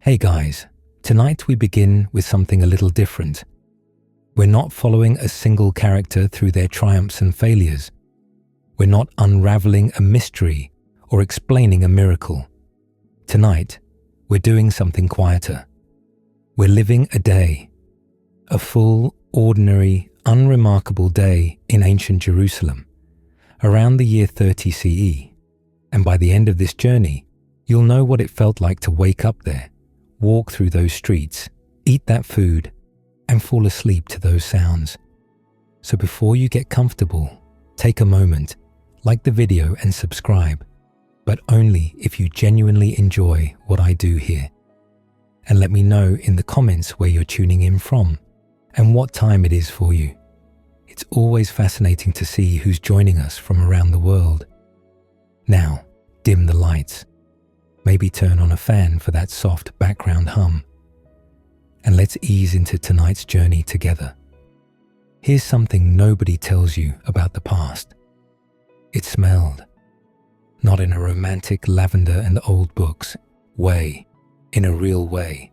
Hey guys, tonight we begin with something a little different. We're not following a single character through their triumphs and failures. We're not unraveling a mystery or explaining a miracle. Tonight, we're doing something quieter. We're living a day. A full, ordinary, unremarkable day in ancient Jerusalem, around the year 30 CE. And by the end of this journey, you'll know what it felt like to wake up there, walk through those streets, eat that food, and fall asleep to those sounds. So before you get comfortable, take a moment, like the video and subscribe, but only if you genuinely enjoy what I do here. And let me know in the comments where you're tuning in from and what time it is for you. It's always fascinating to see who's joining us from around the world. Now, dim the lights. Maybe turn on a fan for that soft background hum. And let's ease into tonight's journey together. Here's something nobody tells you about the past. It smelled. Not in a romantic lavender and old books way, in a real way.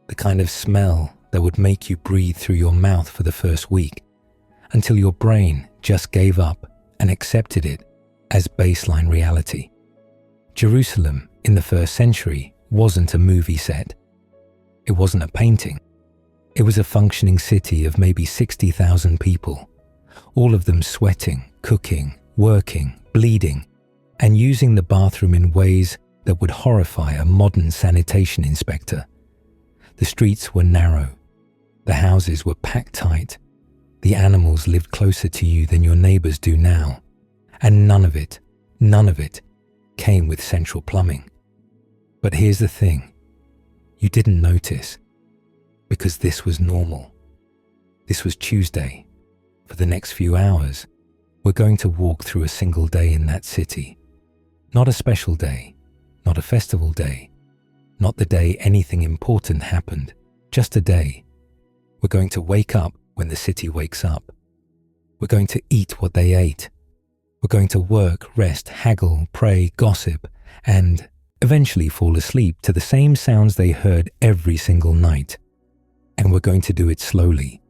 The kind of smell that would make you breathe through your mouth for the first week, until your brain just gave up and accepted it as baseline reality. Jerusalem in the first century wasn't a movie set. It wasn't a painting. It was a functioning city of maybe 60,000 people, all of them sweating, cooking, working, bleeding, and using the bathroom in ways that would horrify a modern sanitation inspector. The streets were narrow. The houses were packed tight. The animals lived closer to you than your neighbors do now. And none of it came with central plumbing. But here's the thing. You didn't notice, because this was normal. This was Tuesday. For the next few hours, we're going to walk through a single day in that city. Not a special day, not a festival day, not the day anything important happened, just a day. We're going to wake up when the city wakes up. We're going to eat what they ate. We're going to work, rest, haggle, pray, gossip, and eventually fall asleep to the same sounds they heard every single night. And we're going to do it slowly,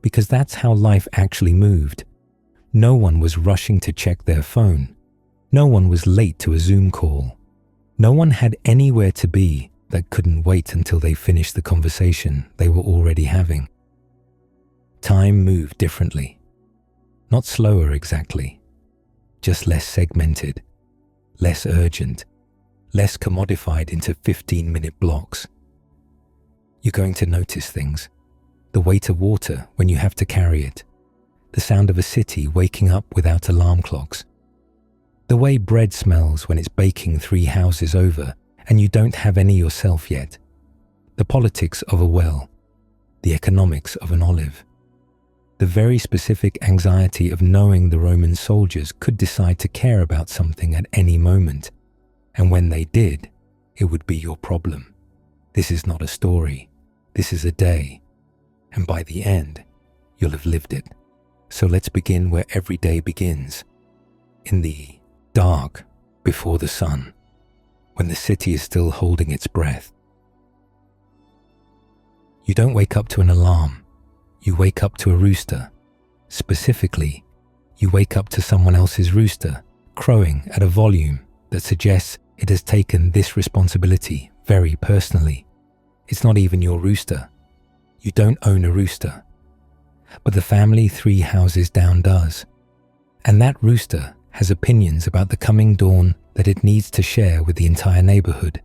because that's how life actually moved. No one was rushing to check their phone. No one was late to a Zoom call. No one had anywhere to be that couldn't wait until they finished the conversation they were already having. Time moved differently. Not slower exactly, just less segmented, less urgent, less commodified into 15-minute blocks. You're going to notice things. The weight of water when you have to carry it. The sound of a city waking up without alarm clocks. The way bread smells when it's baking 3 houses over and you don't have any yourself yet. The politics of a well. The economics of an olive. The very specific anxiety of knowing the Roman soldiers could decide to care about something at any moment. And when they did, it would be your problem. This is not a story. This is a day. And by the end, you'll have lived it. So let's begin where every day begins. In the dark before the sun, when the city is still holding its breath. You don't wake up to an alarm. You wake up to a rooster. Specifically, you wake up to someone else's rooster crowing at a volume that suggests it has taken this responsibility very personally. It's not even your rooster. You don't own a rooster. But the family 3 houses down does. And that rooster has opinions about the coming dawn that it needs to share with the entire neighborhood.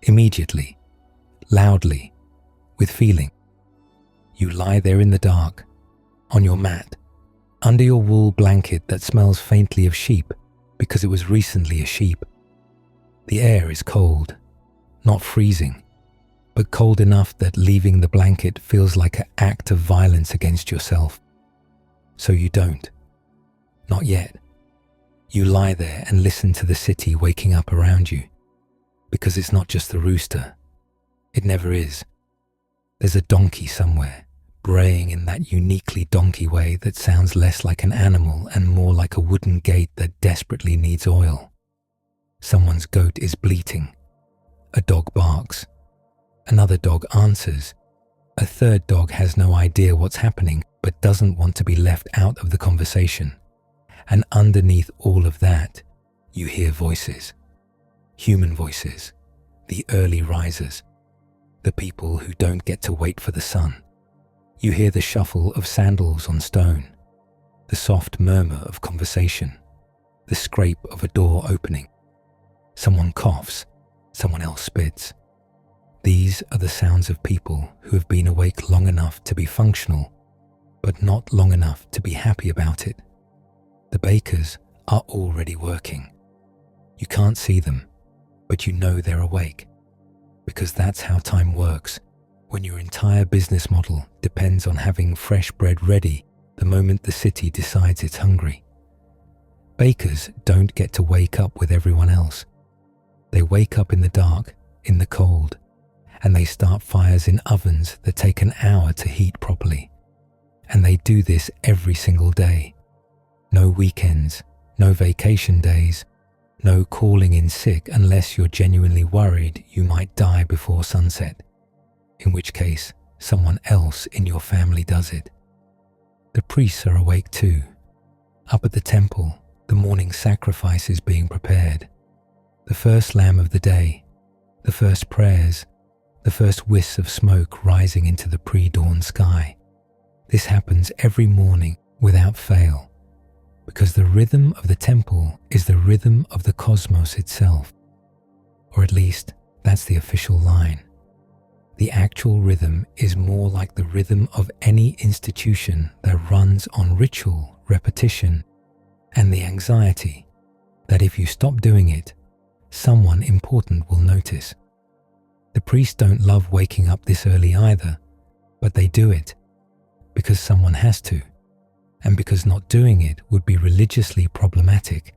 Immediately, loudly, with feeling. You lie there in the dark, on your mat, under your wool blanket that smells faintly of sheep because it was recently a sheep. The air is cold, not freezing, but cold enough that leaving the blanket feels like an act of violence against yourself. So you don't. Not yet. You lie there and listen to the city waking up around you, because it's not just the rooster. It never is. There's a donkey somewhere, braying in that uniquely donkey way that sounds less like an animal and more like a wooden gate that desperately needs oil. Someone's goat is bleating. A dog barks. Another dog answers. A third dog has no idea what's happening but doesn't want to be left out of the conversation. And underneath all of that, you hear voices. Human voices. The early risers. The people who don't get to wait for the sun. You hear the shuffle of sandals on stone. The soft murmur of conversation. The scrape of a door opening. Someone coughs. Someone else spits. These are the sounds of people who have been awake long enough to be functional, but not long enough to be happy about it. The bakers are already working. You can't see them, but you know they're awake, because that's how time works when your entire business model depends on having fresh bread ready the moment the city decides it's hungry. Bakers don't get to wake up with everyone else. They wake up in the dark, in the cold, and they start fires in ovens that take an hour to heat properly. And they do this every single day. No weekends, no vacation days, no calling in sick unless you're genuinely worried you might die before sunset, in which case someone else in your family does it. The priests are awake too. Up at the temple, the morning sacrifice is being prepared. The first lamb of the day, the first prayers, the first wisps of smoke rising into the pre-dawn sky. This happens every morning without fail, because the rhythm of the temple is the rhythm of the cosmos itself. Or at least, that's the official line. The actual rhythm is more like the rhythm of any institution that runs on ritual, repetition, and the anxiety that if you stop doing it, someone important will notice. The priests don't love waking up this early either, but they do it because someone has to, and because not doing it would be religiously problematic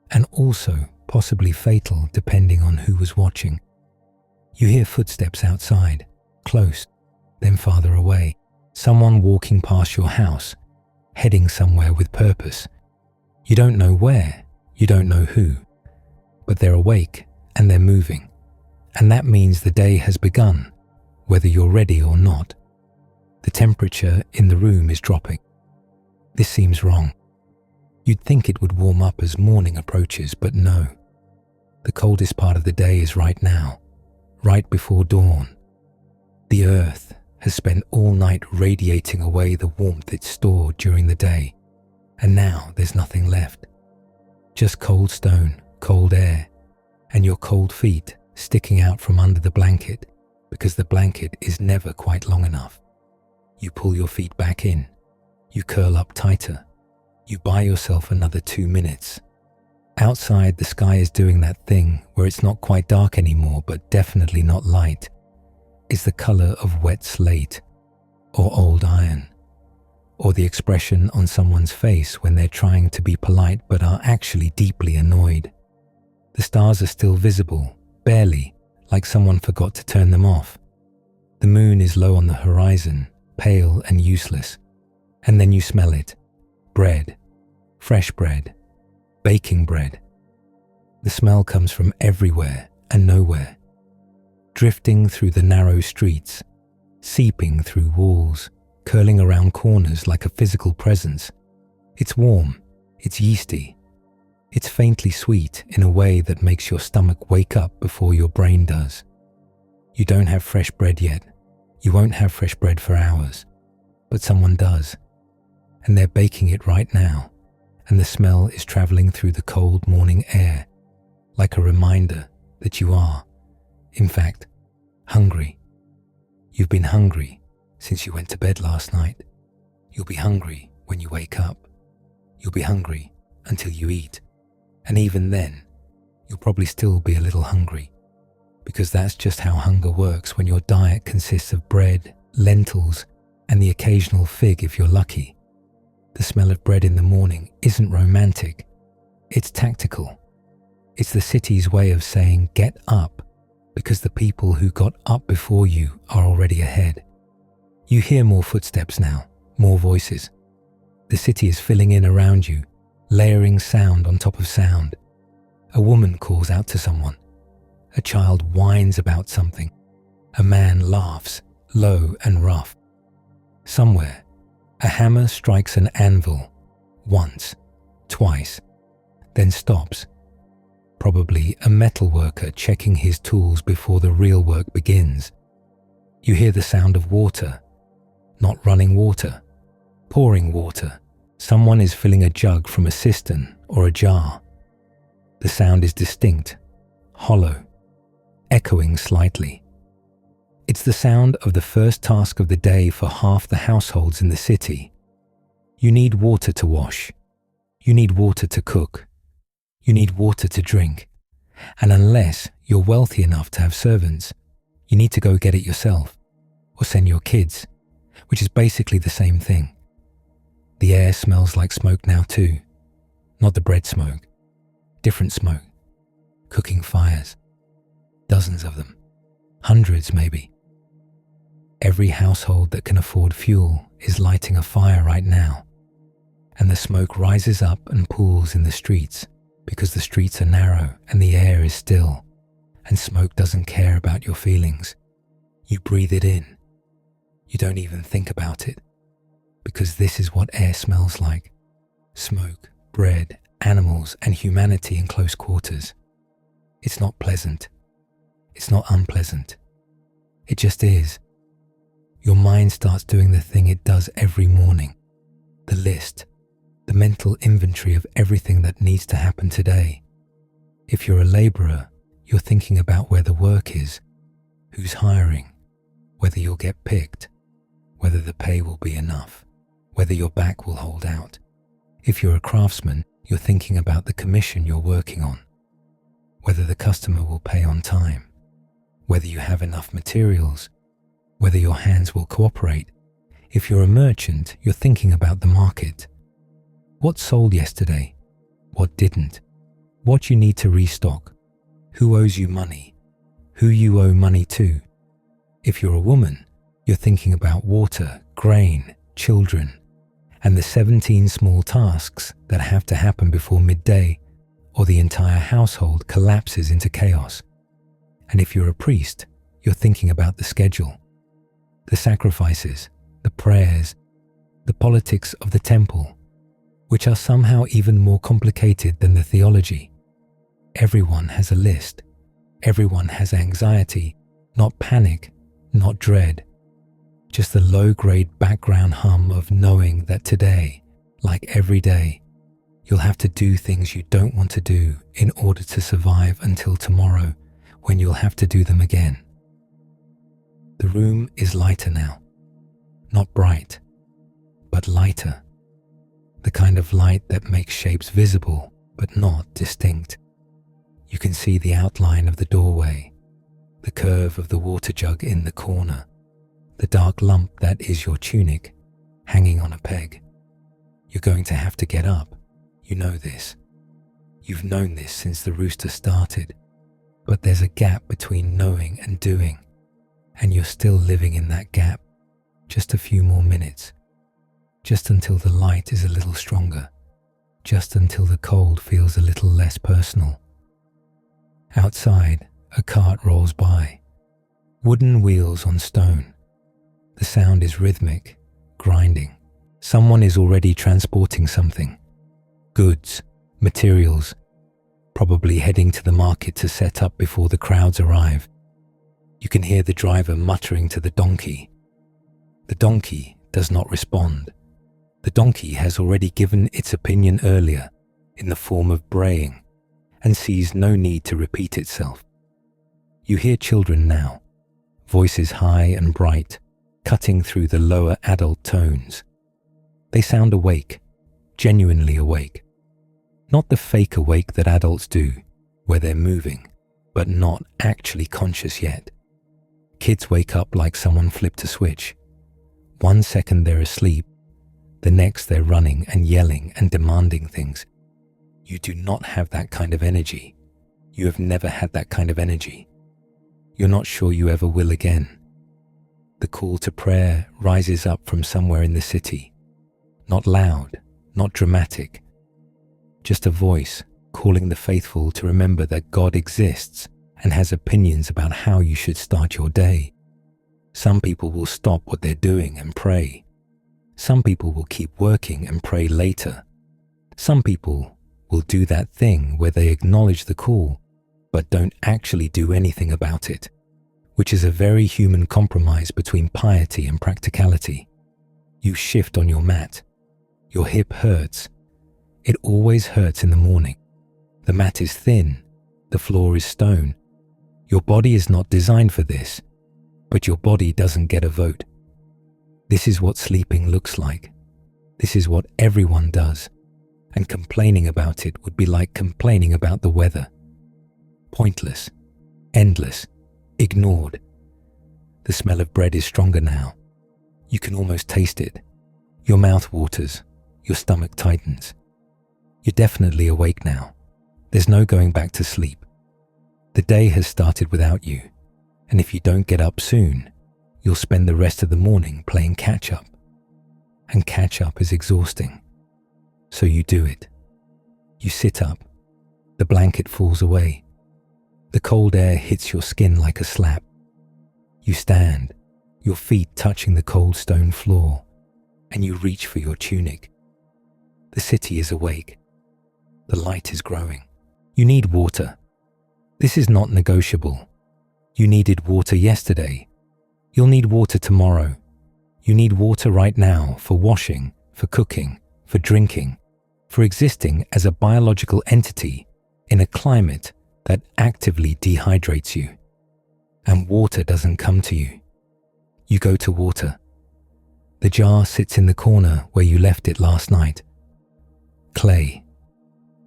and also possibly fatal depending on who was watching. You hear footsteps outside, close, then farther away, someone walking past your house, heading somewhere with purpose. You don't know where, you don't know who, but they're awake and they're moving. And that means the day has begun, whether you're ready or not. The temperature in the room is dropping. This seems wrong. You'd think it would warm up as morning approaches, but no. The coldest part of the day is right now, right before dawn. The earth has spent all night radiating away the warmth it stored during the day, and now there's nothing left. Just cold stone, cold air, and your cold feet sticking out from under the blanket because the blanket is never quite long enough. You pull your feet back in, you curl up tighter, you buy yourself another 2 minutes. Outside, the sky is doing that thing where it's not quite dark anymore but definitely not light. It's the color of wet slate or old iron, or the expression on someone's face when they're trying to be polite but are actually deeply annoyed. The stars are still visible, barely, like someone forgot to turn them off. The moon is low on the horizon, pale and useless. And then you smell it. Bread. Fresh bread. Baking bread. The smell comes from everywhere and nowhere. Drifting through the narrow streets, seeping through walls, curling around corners like a physical presence. It's warm. It's yeasty. It's faintly sweet in a way that makes your stomach wake up before your brain does. You don't have fresh bread yet. You won't have fresh bread for hours. But someone does. And they're baking it right now. And the smell is traveling through the cold morning air, like a reminder that you are, in fact, hungry. You've been hungry since you went to bed last night. You'll be hungry when you wake up. You'll be hungry until you eat. And even then, you'll probably still be a little hungry, because that's just how hunger works when your diet consists of bread, lentils, and the occasional fig if you're lucky. The smell of bread in the morning isn't romantic, it's tactical. It's the city's way of saying get up, because the people who got up before you are already ahead. You hear more footsteps now, more voices. The city is filling in around you, layering sound on top of sound. A woman calls out to someone. A child whines about something. A man laughs, low and rough. Somewhere, a hammer strikes an anvil, once, twice, then stops. Probably a metal worker checking his tools before the real work begins. You hear the sound of water, not running water, pouring water. Someone is filling a jug from a cistern or a jar. The sound is distinct, hollow, echoing slightly. It's the sound of the first task of the day for half the households in the city. You need water to wash. You need water to cook. You need water to drink. And unless you're wealthy enough to have servants, you need to go get it yourself, or send your kids, which is basically the same thing. The air smells like smoke now too. Not the bread smoke. Different smoke. Cooking fires. Dozens of them. Hundreds maybe. Every household that can afford fuel is lighting a fire right now. And the smoke rises up and pools in the streets because the streets are narrow and the air is still. And smoke doesn't care about your feelings. You breathe it in. You don't even think about it. Because this is what air smells like. Smoke, bread, animals, and humanity in close quarters. It's not pleasant. It's not unpleasant. It just is. Your mind starts doing the thing it does every morning. The list, the mental inventory of everything that needs to happen today. If you're a labourer, you're thinking about where the work is, who's hiring, whether you'll get picked, whether the pay will be enough, whether your back will hold out. If you're a craftsman, you're thinking about the commission you're working on, whether the customer will pay on time, whether you have enough materials, whether your hands will cooperate. If you're a merchant, you're thinking about the market. What sold yesterday? What didn't? What you need to restock? Who owes you money? Who you owe money to? If you're a woman, you're thinking about water, grain, children, and the 17 small tasks that have to happen before midday, or the entire household collapses into chaos. And if you're a priest, you're thinking about the schedule, the sacrifices, the prayers, the politics of the temple, which are somehow even more complicated than the theology. Everyone has a list. Everyone has anxiety, not panic, not dread. Just the low-grade background hum of knowing that today, like every day, you'll have to do things you don't want to do in order to survive until tomorrow, when you'll have to do them again. The room is lighter now. Not bright, but lighter. The kind of light that makes shapes visible, but not distinct. You can see the outline of the doorway, the curve of the water jug in the corner, the dark lump that is your tunic, hanging on a peg. You're going to have to get up. You know this. You've known this since the rooster started. But there's a gap between knowing and doing, and you're still living in that gap. Just a few more minutes. Just until the light is a little stronger. Just until the cold feels a little less personal. Outside, a cart rolls by. Wooden wheels on stone. The sound is rhythmic, grinding. Someone is already transporting something. Goods, materials, probably heading to the market to set up before the crowds arrive. You can hear the driver muttering to the donkey. The donkey does not respond. The donkey has already given its opinion earlier in the form of braying and sees no need to repeat itself. You hear children now, voices high and bright, cutting through the lower adult tones. They sound awake, genuinely awake. Not the fake awake that adults do, where they're moving, but not actually conscious yet. Kids wake up like someone flipped a switch. 1 second they're asleep, the next they're running and yelling and demanding things. You do not have that kind of energy. You have never had that kind of energy. You're not sure you ever will again. The call to prayer rises up from somewhere in the city. Not loud, not dramatic. Just a voice calling the faithful to remember that God exists and has opinions about how you should start your day. Some people will stop what they're doing and pray. Some people will keep working and pray later. Some people will do that thing where they acknowledge the call but don't actually do anything about it, which is a very human compromise between piety and practicality. You shift on your mat. Your hip hurts. It always hurts in the morning. The mat is thin. The floor is stone. Your body is not designed for this, but your body doesn't get a vote. This is what sleeping looks like. This is what everyone does, and complaining about it would be like complaining about the weather. Pointless, endless, ignored. The smell of bread is stronger now. You can almost taste it. Your mouth waters. Your stomach tightens. You're definitely awake now. There's no going back to sleep. The day has started without you, and if you don't get up soon, you'll spend the rest of the morning playing catch-up. And catch-up is exhausting. So you do it. You sit up. The blanket falls away. The cold air hits your skin like a slap. You stand, your feet touching the cold stone floor, and you reach for your tunic. The city is awake. The light is growing. You need water. This is not negotiable. You needed water yesterday. You'll need water tomorrow. You need water right now for washing, for cooking, for drinking, for existing as a biological entity in a climate that actively dehydrates you. And water doesn't come to you. You go to water. The jar sits in the corner where you left it last night. Clay.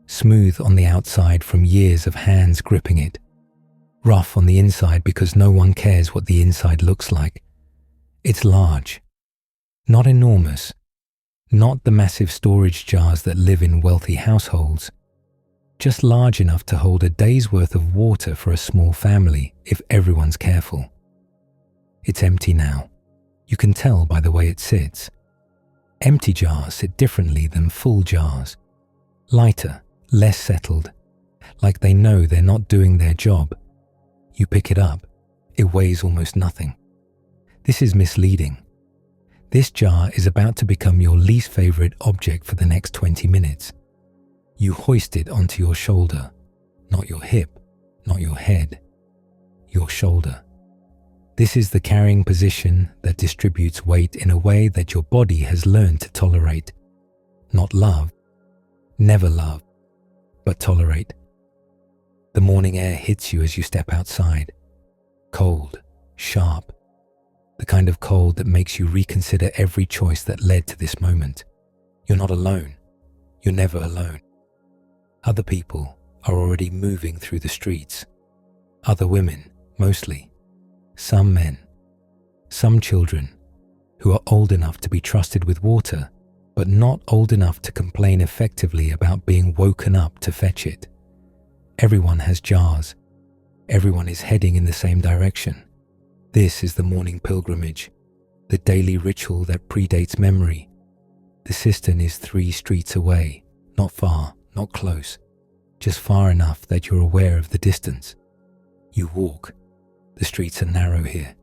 Smooth on the outside from years of hands gripping it. Rough on the inside because no one cares what the inside looks like. It's large. Not enormous. Not the massive storage jars that live in wealthy households. Just large enough to hold a day's worth of water for a small family if everyone's careful. It's empty now. You can tell by the way it sits. Empty jars sit differently than full jars. Lighter, less settled, like they know they're not doing their job. You pick it up. It weighs almost nothing. This is misleading. This jar is about to become your least favorite object for the next 20 minutes. You hoist it onto your shoulder, not your hip, not your head, your shoulder. This is the carrying position that distributes weight in a way that your body has learned to tolerate. Not love, never love, but tolerate. The morning air hits you as you step outside. Cold, sharp, the kind of cold that makes you reconsider every choice that led to this moment. You're not alone. You're never alone. Other people are already moving through the streets. Other women, mostly. Some men. Some children who are old enough to be trusted with water, but not old enough to complain effectively about being woken up to fetch it. Everyone has jars. Everyone is heading in the same direction. This is the morning pilgrimage, the daily ritual that predates memory. The cistern is 3 streets away, not far, not close, just far enough that you're aware of the distance. You walk. The streets are narrow here,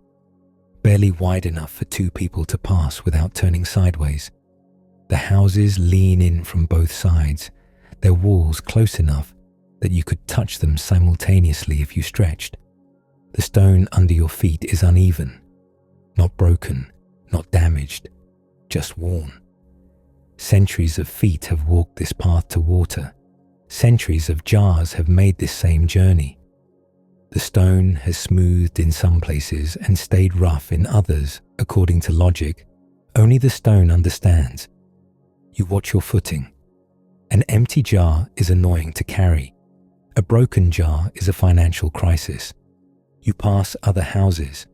barely wide enough for 2 people to pass without turning sideways. The houses lean in from both sides, their walls close enough that you could touch them simultaneously if you stretched. The stone under your feet is uneven, not broken, not damaged, just worn. Centuries of feet have walked this path to water. Centuries of jars have made this same journey. The stone has smoothed in some places and stayed rough in others, according to logic. Only the stone understands. You watch your footing. An empty jar is annoying to carry. A broken jar is a financial crisis. You pass other houses.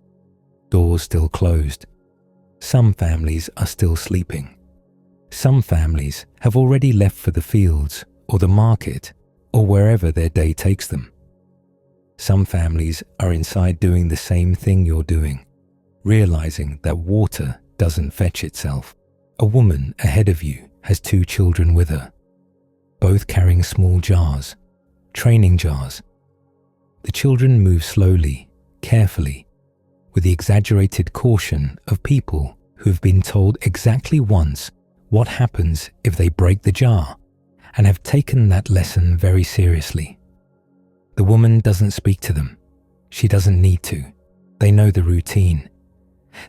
Doors still closed. Some families are still sleeping. Some families have already left for the fields or the market or wherever their day takes them. Some families are inside doing the same thing you're doing, realizing that water doesn't fetch itself. A woman ahead of you has 2 children with her, both carrying small jars, training jars. The children move slowly, carefully, with the exaggerated caution of people who have been told exactly once what happens if they break the jar and have taken that lesson very seriously. The woman doesn't speak to them. She doesn't need to. They know the routine.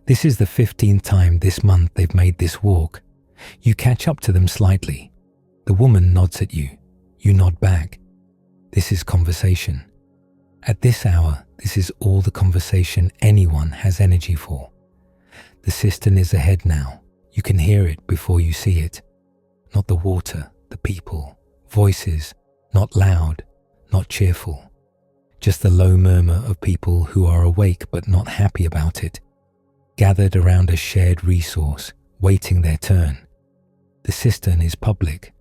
This is the 15th time this month they've made this walk. You catch up to them slightly. The woman nods at you. You nod back. This is conversation. At this hour, this is all the conversation anyone has energy for. The cistern is ahead now. You can hear it before you see it. Not the water, the people, voices, not loud, not cheerful. Just the low murmur of people who are awake but not happy about it, gathered around a shared resource, waiting their turn. The cistern is public,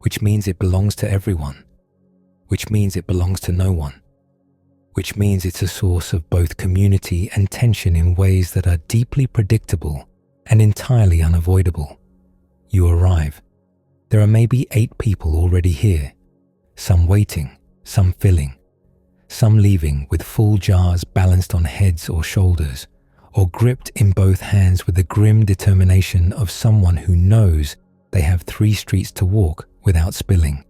which means it belongs to everyone, which means it belongs to no one, which means it's a source of both community and tension in ways that are deeply predictable and entirely unavoidable. You arrive. There are maybe 8 people already here, some waiting, some filling, some leaving with full jars balanced on heads or shoulders, or gripped in both hands with the grim determination of someone who knows they have 3 streets to walk without spilling.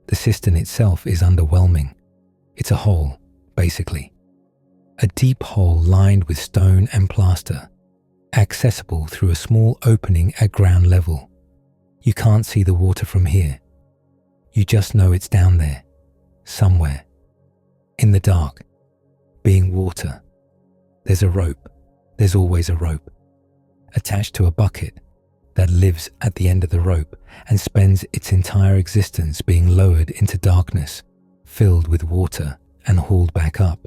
The cistern itself is underwhelming. It's a hole, basically. A deep hole lined with stone and plaster, accessible through a small opening at ground level. You can't see the water from here. You just know it's down there, somewhere. In the dark, being water. There's a rope. There's always a rope. Attached to a bucket that lives at the end of the rope and spends its entire existence being lowered into darkness, filled with water and hauled back up.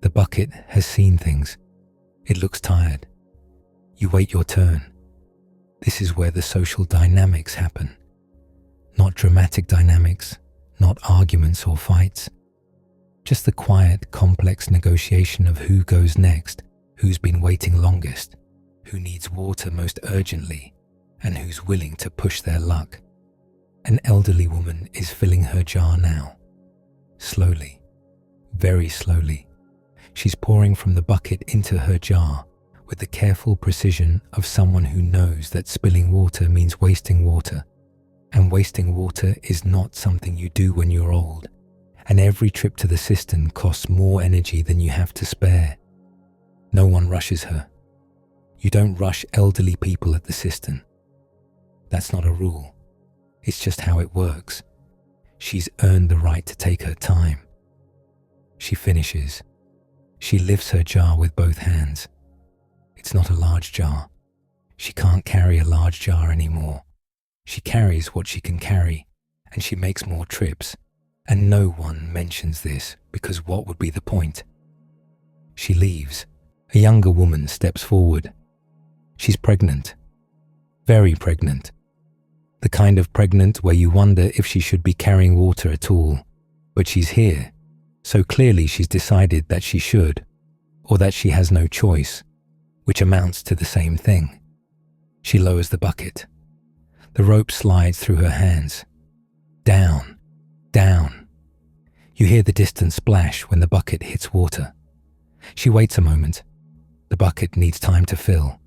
The bucket has seen things. It looks tired. You wait your turn. This is where the social dynamics happen. Not dramatic dynamics, not arguments or fights. Just the quiet, complex negotiation of who goes next, who's been waiting longest, who needs water most urgently, and who's willing to push their luck. An elderly woman is filling her jar now. Slowly, very slowly. She's pouring from the bucket into her jar with the careful precision of someone who knows that spilling water means wasting water, and wasting water is not something you do when you're old, and every trip to the cistern costs more energy than you have to spare. No one rushes her. You don't rush elderly people at the cistern. That's not a rule. It's just how it works. She's earned the right to take her time. She finishes. She lifts her jar with both hands. It's not a large jar. She can't carry a large jar anymore. She carries what she can carry, and she makes more trips. And no one mentions this because what would be the point? She leaves. A younger woman steps forward. She's pregnant. Very pregnant. The kind of pregnant where you wonder if she should be carrying water at all. But she's here, so clearly she's decided that she should, or that she has no choice, which amounts to the same thing. She lowers the bucket. The rope slides through her hands. Down, down. You hear the distant splash when the bucket hits water. She waits a moment. The bucket needs time to fill.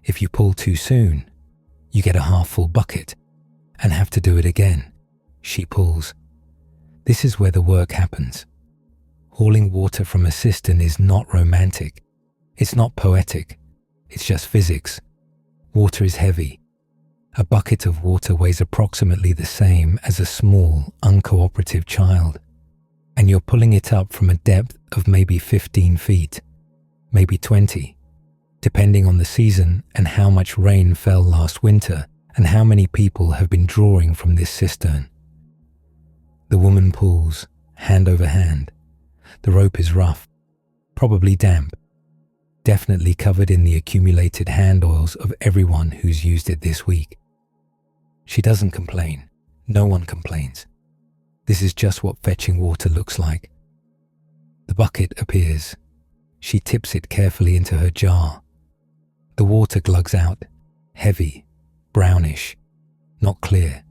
If you pull too soon, you get a half-full bucket and have to do it again. She pulls. This is where the work happens. Hauling water from a cistern is not romantic. It's not poetic. It's just physics. Water is heavy. A bucket of water weighs approximately the same as a small, uncooperative child. And you're pulling it up from a depth of maybe 15 feet, maybe 20, depending on the season and how much rain fell last winter and how many people have been drawing from this cistern. The woman pulls, hand over hand. The rope is rough, probably damp, definitely covered in the accumulated hand oils of everyone who's used it this week. She doesn't complain. No one complains. This is just what fetching water looks like. The bucket appears. She tips it carefully into her jar. The water glugs out, heavy, brownish, not clear.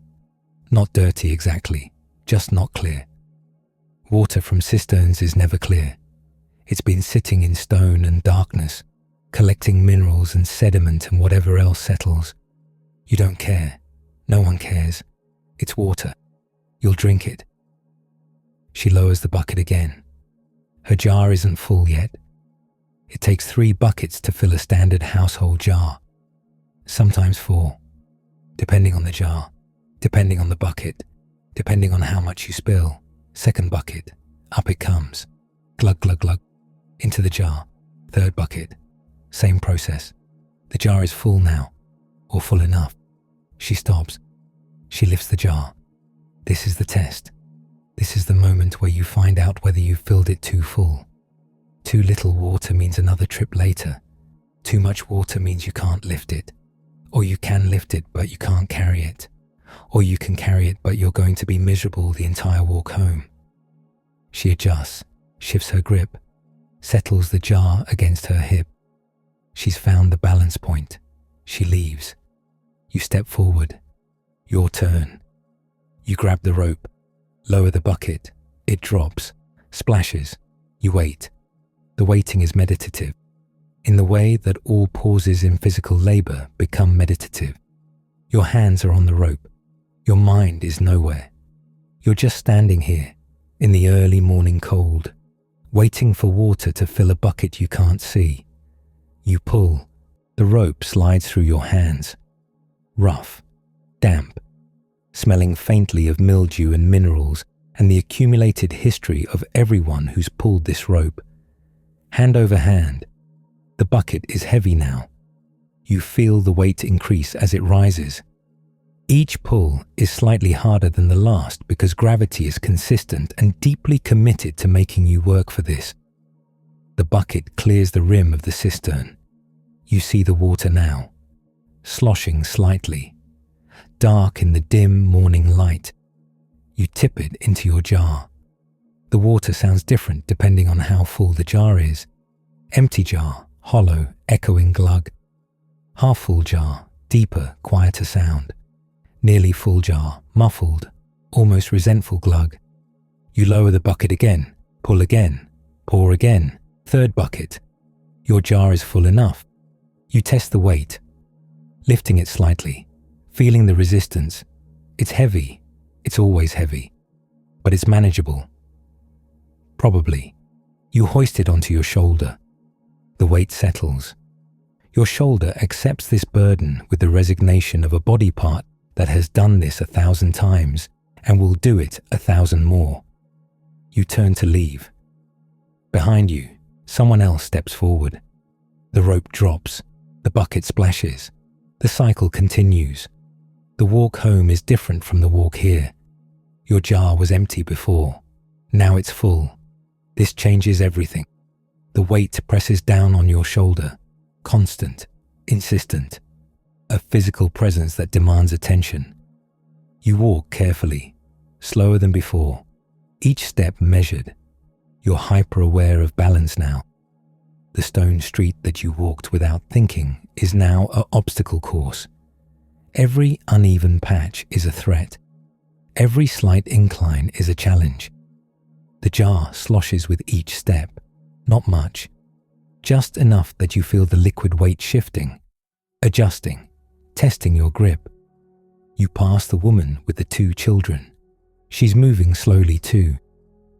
Not dirty exactly, just not clear. Water from cisterns is never clear. It's been sitting in stone and darkness, collecting minerals and sediment and whatever else settles. You don't care. No one cares. It's water. You'll drink it. She lowers the bucket again. Her jar isn't full yet. It takes 3 buckets to fill a standard household jar. Sometimes 4, depending on the jar, depending on the bucket, depending on how much you spill. Second bucket, up it comes. Glug, glug, glug, into the jar. Third bucket, same process. The jar is full now, or full enough. She stops. She lifts the jar. This is the test. This is the moment where you find out whether you've filled it too full. Too little water means another trip later. Too much water means you can't lift it. Or you can lift it, but you can't carry it. Or you can carry it, but you're going to be miserable the entire walk home. She adjusts, shifts her grip, settles the jar against her hip. She's found the balance point. She leaves. You step forward. Your turn. You grab the rope, lower the bucket. It drops, splashes. You wait. The waiting is meditative, in the way that all pauses in physical labor become meditative. Your hands are on the rope. Your mind is nowhere. You're just standing here, in the early morning cold, waiting for water to fill a bucket you can't see. You pull. The rope slides through your hands. Rough, damp, smelling faintly of mildew and minerals and the accumulated history of everyone who's pulled this rope. Hand over hand. The bucket is heavy now. You feel the weight increase as it rises. Each pull is slightly harder than the last because gravity is consistent and deeply committed to making you work for this. The bucket clears the rim of the cistern. You see the water now, sloshing slightly, dark in the dim morning light. You tip it into your jar. The water sounds different depending on how full the jar is. Empty jar, hollow, echoing glug. Half full jar, deeper, quieter sound. Nearly full jar, muffled, almost resentful glug. You lower the bucket again, pull again, pour again. Third bucket. Your jar is full enough. You test the weight, lifting it slightly, feeling the resistance. It's heavy. It's always heavy, but it's manageable. Probably. You hoist it onto your shoulder. The weight settles. Your shoulder accepts this burden with the resignation of a body part that has done this 1,000 times and will do it 1,000 more. You turn to leave. Behind you, someone else steps forward. The rope drops. The bucket splashes. The cycle continues. The walk home is different from the walk here. Your jar was empty before. Now it's full. This changes everything. The weight presses down on your shoulder, constant, insistent, a physical presence that demands attention. You walk carefully, slower than before, each step measured. You're hyper-aware of balance now. The stone street that you walked without thinking is now an obstacle course. Every uneven patch is a threat. Every slight incline is a challenge. The jar sloshes with each step, not much, just enough that you feel the liquid weight shifting, adjusting, testing your grip. You pass the woman with the 2 children. She's moving slowly too.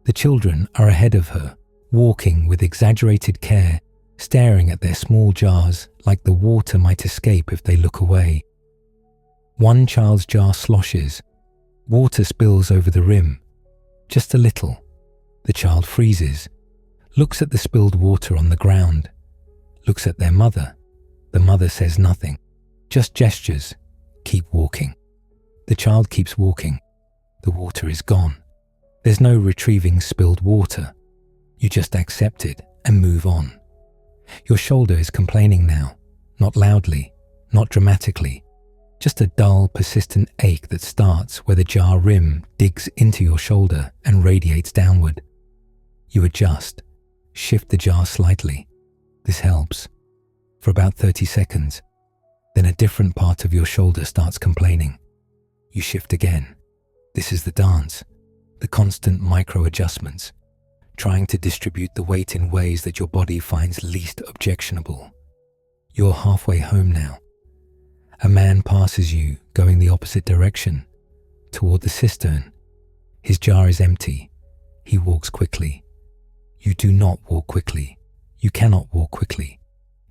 The children are ahead of her, walking with exaggerated care, staring at their small jars like the water might escape if they look away. One child's jar sloshes. Water spills over the rim, just a little. The child freezes, looks at the spilled water on the ground, looks at their mother. The mother says nothing, just gestures. Keep walking. The child keeps walking. The water is gone. There's no retrieving spilled water. You just accept it and move on. Your shoulder is complaining now, not loudly, not dramatically, just a dull, persistent ache that starts where the jar rim digs into your shoulder and radiates downward. You adjust, shift the jar slightly. This helps. For about 30 seconds. Then a different part of your shoulder starts complaining. You shift again. This is the dance, the constant micro adjustments, trying to distribute the weight in ways that your body finds least objectionable. You're halfway home now. A man passes you, going the opposite direction, toward the cistern. His jar is empty. He walks quickly. You do not walk quickly. You cannot walk quickly.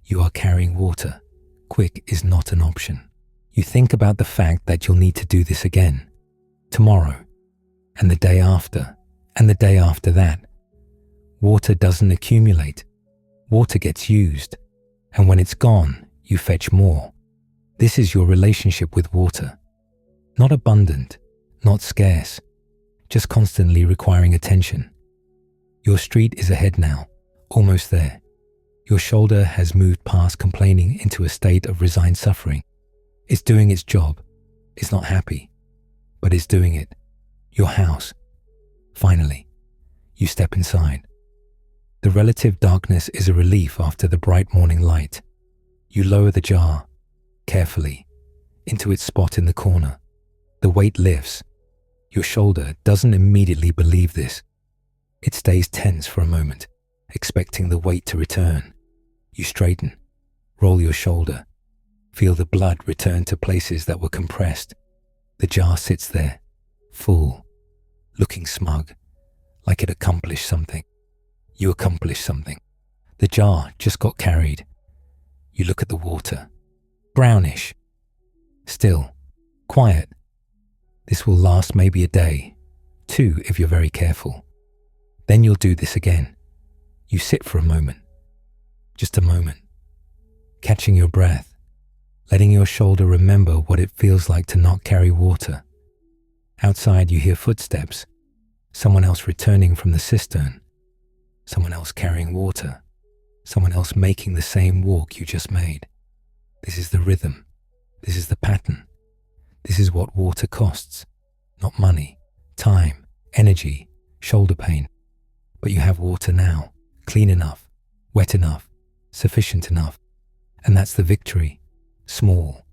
You are carrying water. Quick is not an option. You think about the fact that you'll need to do this again, tomorrow, and the day after, and the day after that. Water doesn't accumulate. Water gets used, and when it's gone, you fetch more. This is your relationship with water. Not abundant, not scarce, just constantly requiring attention. Your street is ahead now, almost there. Your shoulder has moved past complaining into a state of resigned suffering. It's doing its job. It's not happy, but it's doing it. Your house. Finally, you step inside. The relative darkness is a relief after the bright morning light. You lower the jar, carefully, into its spot in the corner. The weight lifts. Your shoulder doesn't immediately believe this. It stays tense for a moment, expecting the weight to return. You straighten, roll your shoulder, feel the blood return to places that were compressed. The jar sits there, full, looking smug, like it accomplished something. You accomplished something. The jar just got carried. You look at the water, brownish, still, quiet. This will last maybe a day, 2 if you're very careful. Then you'll do this again. You sit for a moment, just a moment, catching your breath, letting your shoulder remember what it feels like to not carry water. Outside you hear footsteps, someone else returning from the cistern, someone else carrying water, someone else making the same walk you just made. This is the rhythm. This is the pattern. This is what water costs. Not money, time, energy, shoulder pain. But you have water now, clean enough, wet enough, sufficient enough. And that's the victory. Small,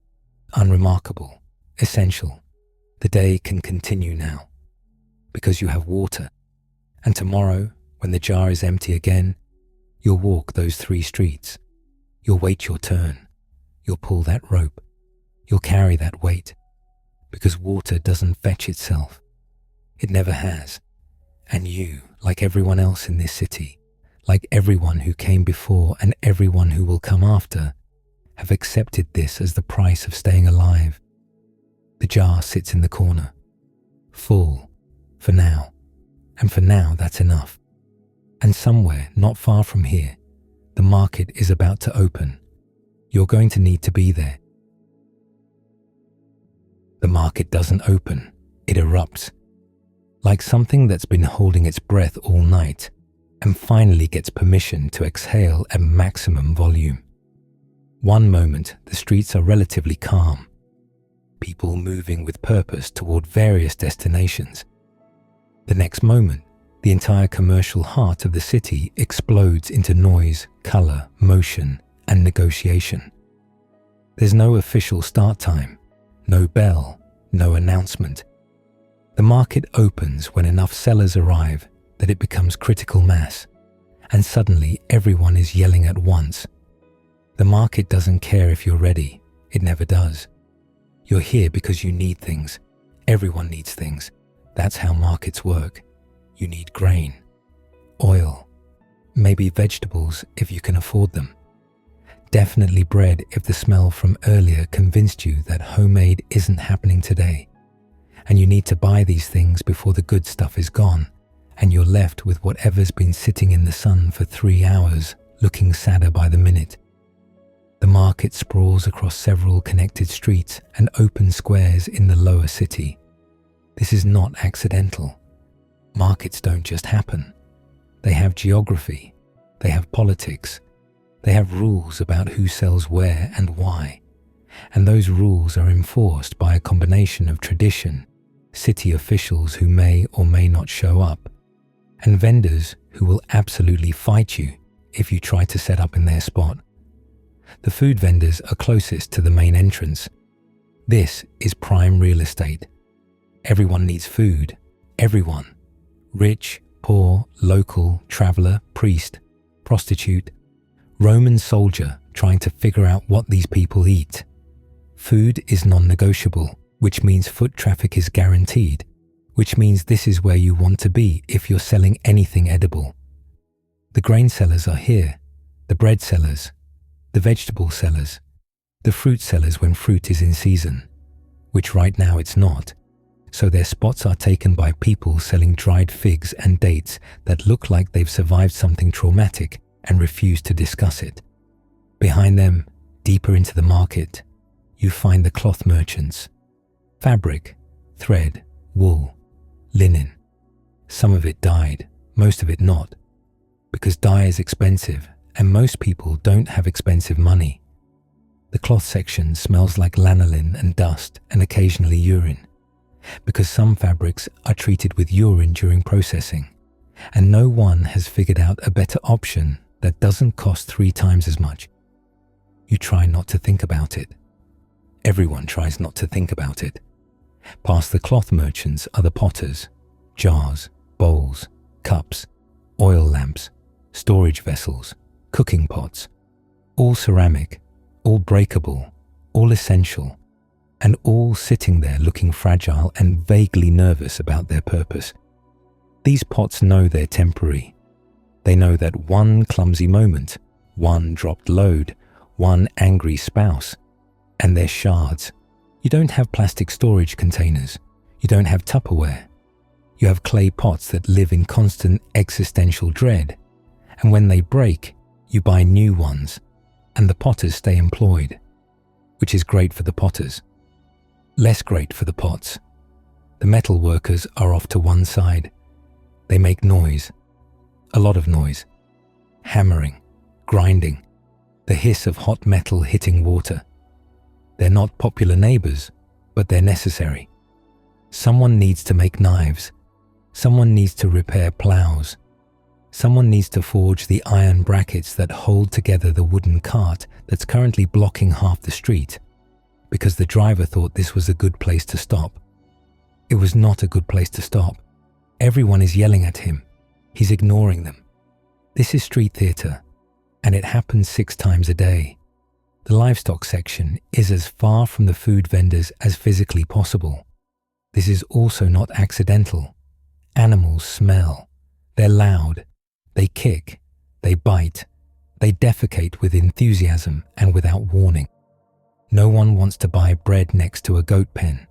unremarkable, essential. The day can continue now because you have water. And tomorrow, when the jar is empty again, you'll walk those 3 streets. You'll wait your turn. You'll pull that rope. You'll carry that weight. Because water doesn't fetch itself. It never has. And you, like everyone else in this city, like everyone who came before and everyone who will come after, have accepted this as the price of staying alive. The jar sits in the corner, full, for now, and for now that's enough. And somewhere not far from here, the market is about to open. You're going to need to be there. The market doesn't open, it erupts, like something that's been holding its breath all night and finally gets permission to exhale at maximum volume. One moment, the streets are relatively calm, people moving with purpose toward various destinations. The next moment, the entire commercial heart of the city explodes into noise, color, motion, and negotiation. There's no official start time, no bell, no announcement. The market opens when enough sellers arrive that it becomes critical mass, and suddenly everyone is yelling at once. The market doesn't care if you're ready. It never does. You're here because you need things. Everyone needs things. That's how markets work. You need grain, oil, maybe vegetables if you can afford them. Definitely bread if the smell from earlier convinced you that homemade isn't happening today. And you need to buy these things before the good stuff is gone, and you're left with whatever's been sitting in the sun for 3 hours, looking sadder by the minute. The market sprawls across several connected streets and open squares in the lower city. This is not accidental. Markets don't just happen. They have geography, they have politics, they have rules about who sells where and why, and those rules are enforced by a combination of tradition, city officials who may or may not show up, and vendors who will absolutely fight you if you try to set up in their spot. The food vendors are closest to the main entrance. This is prime real estate. Everyone needs food. Everyone. Rich, poor, local, traveller, priest, prostitute, Roman soldier trying to figure out what these people eat. Food is non-negotiable, which means foot traffic is guaranteed, which means this is where you want to be if you're selling anything edible. The grain sellers are here, the bread sellers, the vegetable sellers, the fruit sellers when fruit is in season, which right now it's not, so their spots are taken by people selling dried figs and dates that look like they've survived something traumatic and refuse to discuss it. Behind them, deeper into the market, you find the cloth merchants. Fabric, thread, wool, linen. Some of it dyed, most of it not, because dye is expensive and most people don't have expensive money. The cloth section smells like lanolin and dust and occasionally urine, because some fabrics are treated with urine during processing, and no one has figured out a better option that doesn't cost 3 times as much. You try not to think about it. Everyone tries not to think about it. Past the cloth merchants are the potters, jars, bowls, cups, oil lamps, storage vessels, cooking pots, all ceramic, all breakable, all essential, and all sitting there looking fragile and vaguely nervous about their purpose. These pots know they're temporary. They know that one clumsy moment, one dropped load, one angry spouse, and they're shards. You don't have plastic storage containers. You don't have Tupperware. You have clay pots that live in constant existential dread. And when they break, you buy new ones, and the potters stay employed, which is great for the potters. Less great for the pots. The metal workers are off to one side. They make noise. A lot of noise. Hammering, grinding, the hiss of hot metal hitting water. They're not popular neighbors, but they're necessary. Someone needs to make knives. Someone needs to repair plows. Someone needs to forge the iron brackets that hold together the wooden cart that's currently blocking half the street, because the driver thought this was a good place to stop. It was not a good place to stop. Everyone is yelling at him. He's ignoring them. This is street theatre, and it happens 6 times a day. The livestock section is as far from the food vendors as physically possible. This is also not accidental. Animals smell. They're loud. They kick. They bite. They defecate with enthusiasm and without warning. No one wants to buy bread next to a goat pen.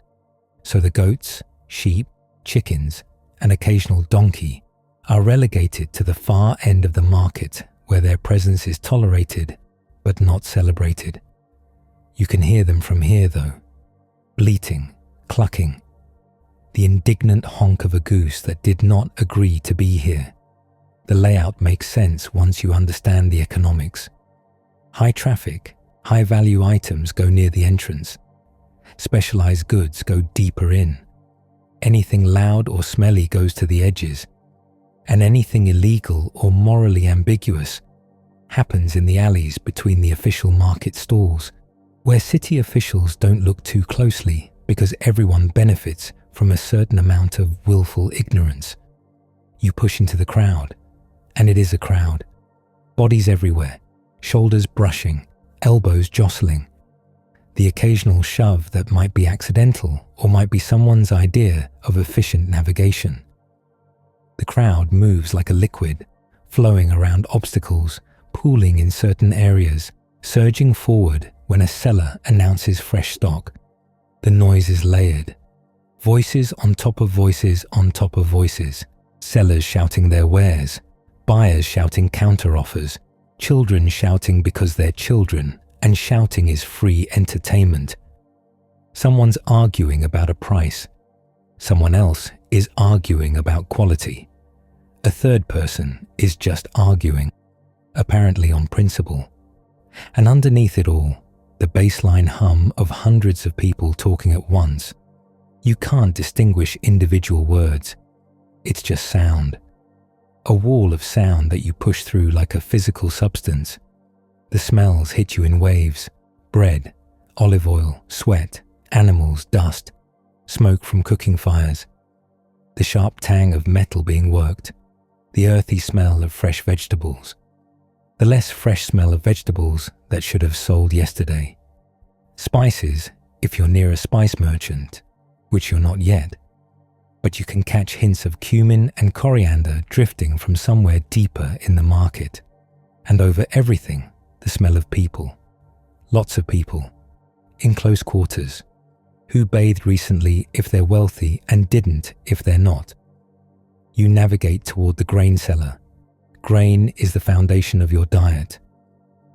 So the goats, sheep, chickens, and occasional donkey are relegated to the far end of the market where their presence is tolerated but not celebrated. You can hear them from here though. Bleating, clucking. The indignant honk of a goose that did not agree to be here. The layout makes sense once you understand the economics. High traffic, high value items go near the entrance. Specialized goods go deeper in. Anything loud or smelly goes to the edges. And anything illegal or morally ambiguous happens in the alleys between the official market stalls, where city officials don't look too closely because everyone benefits from a certain amount of willful ignorance. You push into the crowd, and it is a crowd. Bodies everywhere, shoulders brushing, elbows jostling. The occasional shove that might be accidental or might be someone's idea of efficient navigation. The crowd moves like a liquid, flowing around obstacles, pooling in certain areas, surging forward when a seller announces fresh stock. The noise is layered. Voices on top of voices on top of voices. Sellers shouting their wares, buyers shouting counter-offers, children shouting because they're children, and shouting is free entertainment. Someone's arguing about a price. Someone else is arguing about quality. A third person is just arguing, apparently on principle. And underneath it all, the baseline hum of hundreds of people talking at once. You can't distinguish individual words. It's just sound. A wall of sound that you push through like a physical substance. The smells hit you in waves. Bread, olive oil, sweat, animals, dust, smoke from cooking fires. The sharp tang of metal being worked. the earthy smell of fresh vegetables, the less fresh smell of vegetables that should have sold yesterday. Spices, if you're near a spice merchant, which you're not yet, but you can catch hints of cumin and coriander drifting from somewhere deeper in the market. And over everything, the smell of people. Lots of people, in close quarters, who bathed recently if they're wealthy and didn't if they're not. You navigate toward the grain cellar. Grain is the foundation of your diet.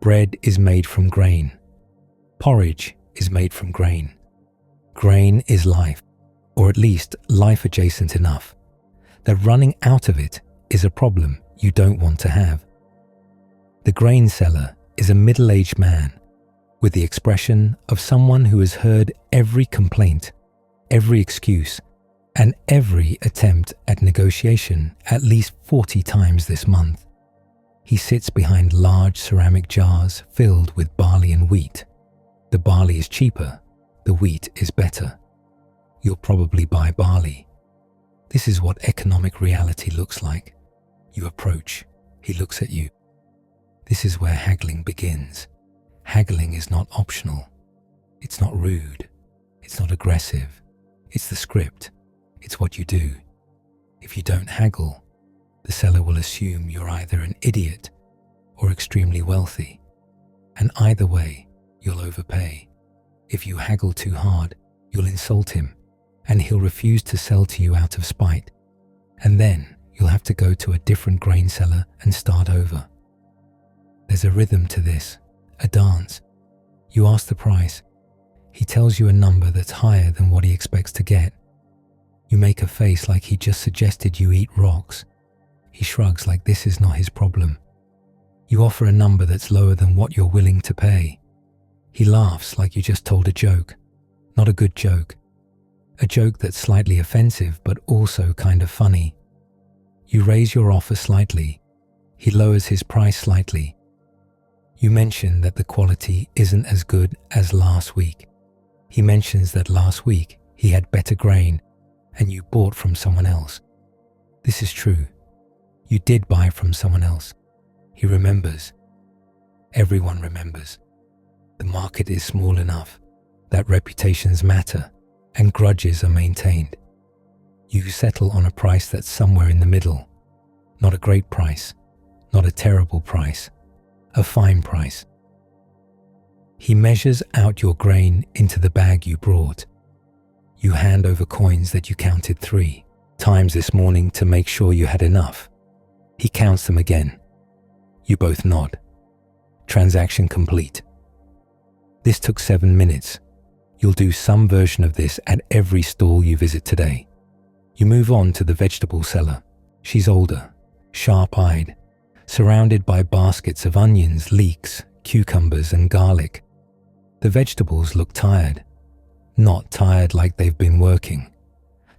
Bread is made from grain. Porridge is made from grain. Grain is life, or at least life adjacent enough, that running out of it is a problem you don't want to have. The grain seller is a middle-aged man with the expression of someone who has heard every complaint, every excuse, and every attempt at negotiation at least 40 times this month. He sits behind large ceramic jars filled with barley and wheat. The barley is cheaper, the wheat is better. You'll probably buy barley. This is what economic reality looks like. You approach, he looks at you. This is where haggling begins. Haggling is not optional. It's not rude. It's not aggressive. It's the script. It's what you do. If you don't haggle, the seller will assume you're either an idiot or extremely wealthy. And either way, you'll overpay. If you haggle too hard, you'll insult him, and he'll refuse to sell to you out of spite. And then you'll have to go to a different grain seller and start over. There's a rhythm to this, a dance. You ask the price. He tells you a number that's higher than what he expects to get. You make a face like he just suggested you eat rocks. He shrugs like this is not his problem. You offer a number that's lower than what you're willing to pay. He laughs like you just told a joke. Not a good joke. A joke that's slightly offensive but also kind of funny. You raise your offer slightly. He lowers his price slightly. You mention that the quality isn't as good as last week. He mentions that last week he had better grain and you bought from someone else. This is true. You did buy from someone else. He remembers. Everyone remembers. The market is small enough that reputations matter and grudges are maintained. You settle on a price that's somewhere in the middle. Not a great price, not a terrible price, a fine price. He measures out your grain into the bag you brought. You hand over coins that you counted 3 times this morning to make sure you had enough. He counts them again. You both nod. Transaction complete. This took 7 minutes. You'll do some version of this at every stall you visit today. You move on to the vegetable seller. She's older, sharp-eyed, surrounded by baskets of onions, leeks, cucumbers, and garlic. The vegetables look tired. Not tired like they've been working.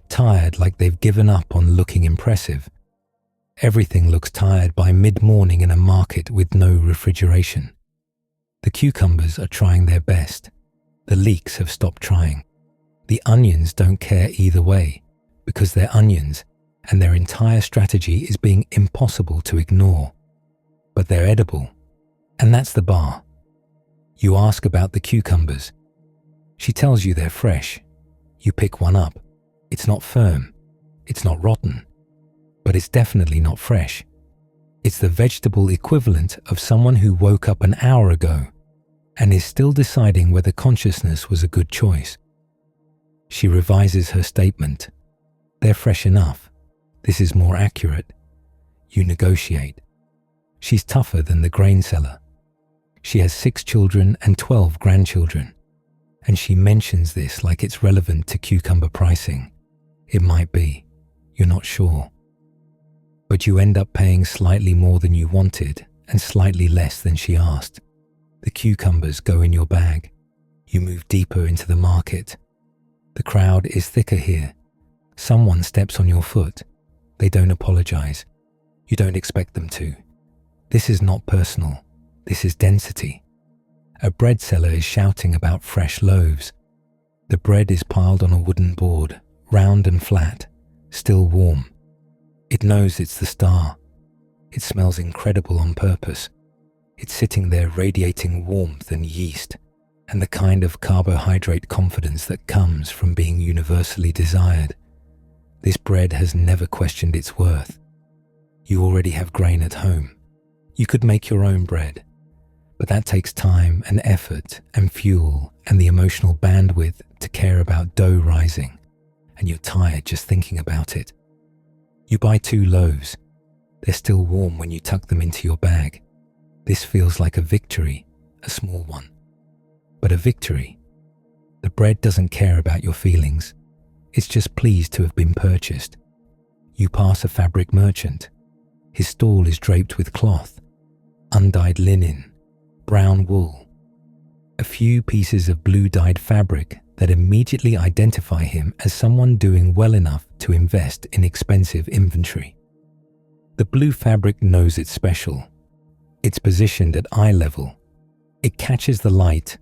Tired like they've given up on looking impressive. Everything looks tired by mid-morning in a market with no refrigeration. The cucumbers are trying their best. The leeks have stopped trying. The onions don't care either way because they're onions and their entire strategy is being impossible to ignore. But they're edible, and that's the bar. You ask about the cucumbers. She tells you they're fresh. You pick one up. It's not firm. It's not rotten. But it's definitely not fresh. It's the vegetable equivalent of someone who woke up an hour ago and is still deciding whether consciousness was a good choice. She revises her statement. They're fresh enough. This is more accurate. You negotiate. She's tougher than the grain seller. She has 6 children and 12 grandchildren, and she mentions this like it's relevant to cucumber pricing. It might be. You're not sure. But you end up paying slightly more than you wanted and slightly less than she asked. The cucumbers go in your bag. You move deeper into the market. The crowd is thicker here. Someone steps on your foot. They don't apologize. You don't expect them to. This is not personal. This is density. A bread seller is shouting about fresh loaves. The bread is piled on a wooden board, round and flat, still warm. It knows it's the star. It smells incredible on purpose. It's sitting there radiating warmth and yeast, and the kind of carbohydrate confidence that comes from being universally desired. This bread has never questioned its worth. You already have grain at home. You could make your own bread, but that takes time and effort and fuel and the emotional bandwidth to care about dough rising, and you're tired just thinking about it. You buy 2 loaves. They're still warm when you tuck them into your bag. This feels like a victory, a small one, but a victory. The bread doesn't care about your feelings. It's just pleased to have been purchased. You pass a fabric merchant. His stall is draped with cloth, undyed linen, brown wool, a few pieces of blue-dyed fabric that immediately identify him as someone doing well enough to invest in expensive inventory. The blue fabric knows it's special. It's positioned at eye level. It catches the light.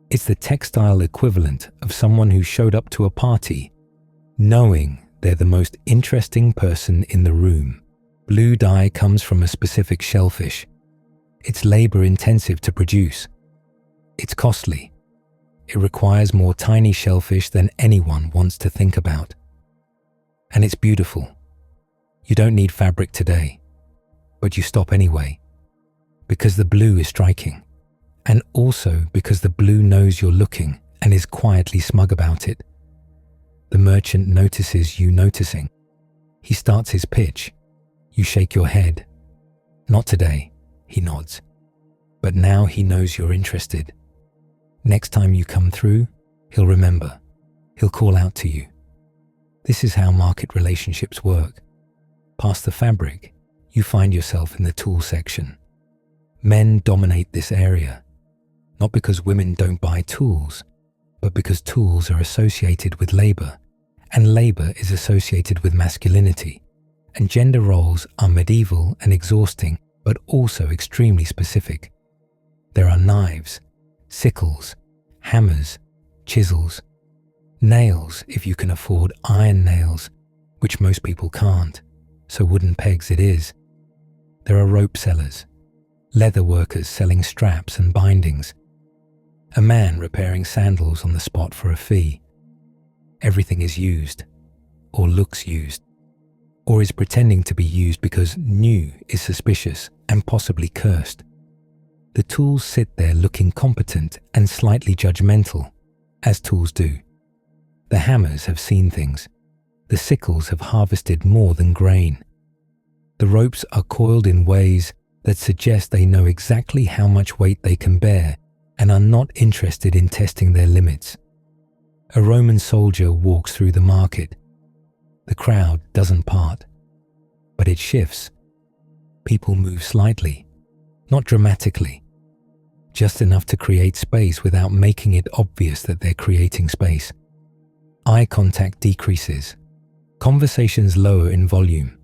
It's the textile equivalent of someone who showed up to a party, knowing they're the most interesting person in the room. Blue dye comes from a specific shellfish. It's labor-intensive to produce. It's costly. It requires more tiny shellfish than anyone wants to think about. And it's beautiful. You don't need fabric today, but you stop anyway, because the blue is striking, and also because the blue knows you're looking and is quietly smug about it. The merchant notices you noticing. He starts his pitch. You shake your head. Not today, he nods. But now he knows you're interested. Next time you come through, he'll remember. He'll call out to you. This is how market relationships work. Past the fabric, you find yourself in the tool section. Men dominate this area, not because women don't buy tools, but because tools are associated with labor, and labor is associated with masculinity, and gender roles are medieval and exhausting, but also extremely specific. There are knives, sickles, hammers, chisels, nails if you can afford iron nails, which most people can't, so wooden pegs it is. There are rope sellers, leather workers selling straps and bindings, a man repairing sandals on the spot for a fee. Everything is used, or looks used, or is pretending to be used because new is suspicious and possibly cursed. The tools sit there looking competent and slightly judgmental, as tools do. The hammers have seen things. The sickles have harvested more than grain. The ropes are coiled in ways that suggest they know exactly how much weight they can bear and are not interested in testing their limits. A Roman soldier walks through the market. The crowd doesn't part, but it shifts. People move slightly, not dramatically, just enough to create space without making it obvious that they're creating space. Eye contact decreases. Conversations lower in volume,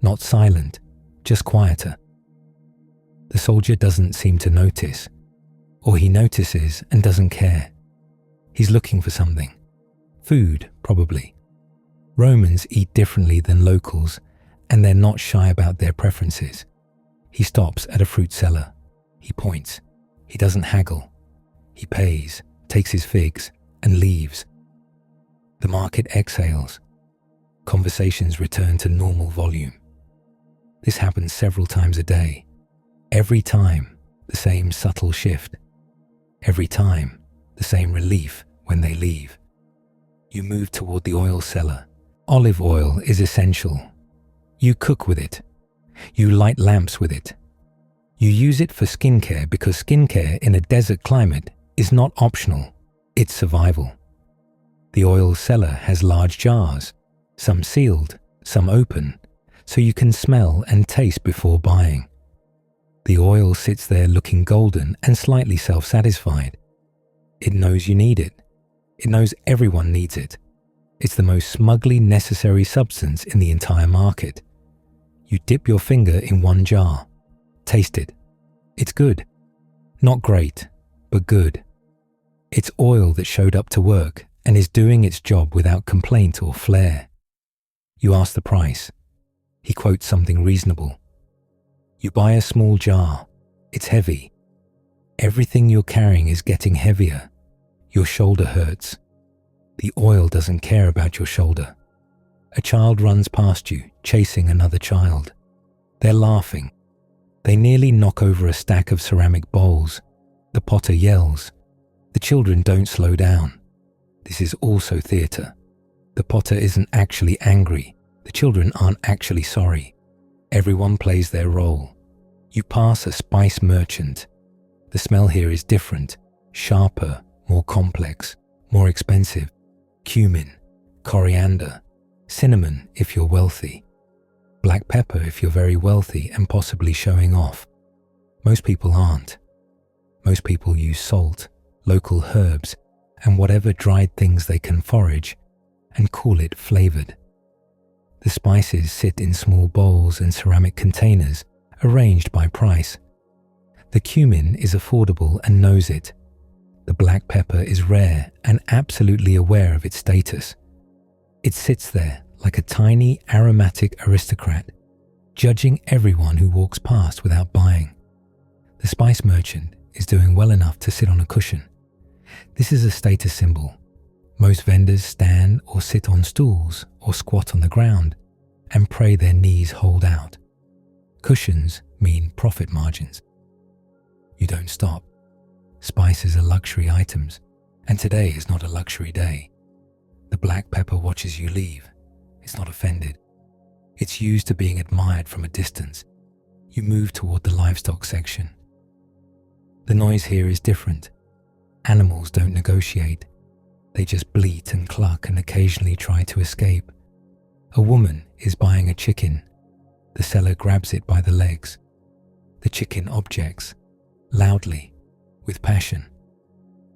not silent, just quieter. The soldier doesn't seem to notice, or he notices and doesn't care. He's looking for something. Food, probably. Romans eat differently than locals, and they're not shy about their preferences. He stops at a fruit seller. He points. He doesn't haggle. He pays, takes his figs, and leaves. The market exhales. Conversations return to normal volume. This happens several times a day. Every time, the same subtle shift. Every time, the same relief when they leave. You move toward the oil cellar. Olive oil is essential. You cook with it. You light lamps with it. You use it for skincare because skincare in a desert climate is not optional, it's survival. The oil cellar has large jars, some sealed, some open, so you can smell and taste before buying. The oil sits there looking golden and slightly self-satisfied. It knows you need it. It knows everyone needs it. It's the most smugly necessary substance in the entire market. You dip your finger in one jar. Taste it. It's good. Not great, but good. It's oil that showed up to work and is doing its job without complaint or flair. You ask the price. He quotes something reasonable. You buy a small jar. It's heavy. Everything you're carrying is getting heavier. Your shoulder hurts. The oil doesn't care about your shoulder. A child runs past you, chasing another child. They're laughing. They nearly knock over a stack of ceramic bowls. The potter yells. The children don't slow down. This is also theatre. The potter isn't actually angry. The children aren't actually sorry. Everyone plays their role. You pass a spice merchant. The smell here is different, sharper, more complex, more expensive. Cumin, coriander, cinnamon if you're wealthy, black pepper if you're very wealthy and possibly showing off. Most people aren't. Most people use salt, local herbs, and whatever dried things they can forage and call it flavored. The spices sit in small bowls and ceramic containers arranged by price. The cumin is affordable and knows it. The black pepper is rare and absolutely aware of its status. It sits there like a tiny aromatic aristocrat, judging everyone who walks past without buying. The spice merchant is doing well enough to sit on a cushion. This is a status symbol. Most vendors stand or sit on stools or squat on the ground and pray their knees hold out. Cushions mean profit margins. You don't stop. Spices are luxury items, and today is not a luxury day. The black pepper watches you leave. It's not offended. It's used to being admired from a distance. You move toward the livestock section. The noise here is different. Animals don't negotiate. They just bleat and cluck and occasionally try to escape. A woman is buying a chicken. The seller grabs it by the legs. The chicken objects, loudly, with passion,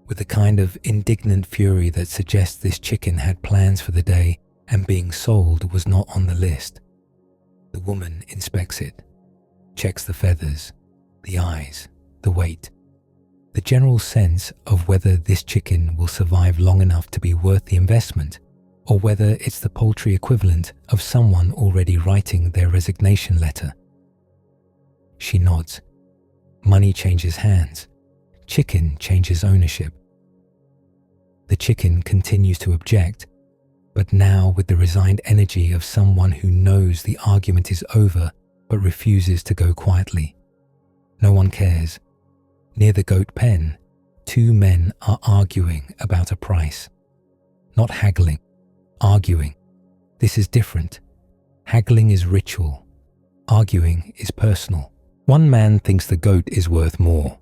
with the kind of indignant fury that suggests this chicken had plans for the day and being sold was not on the list. The woman inspects it, checks the feathers, the eyes, the weight, the general sense of whether this chicken will survive long enough to be worth the investment, or whether it's the poultry equivalent of someone already writing their resignation letter. She nods. Money changes hands. Chicken changes ownership. The chicken continues to object, but now with the resigned energy of someone who knows the argument is over but refuses to go quietly. No one cares. Near the goat pen, two men are arguing about a price. Not haggling, arguing. This is different. Haggling is ritual. Arguing is personal. One man thinks the goat is worth more.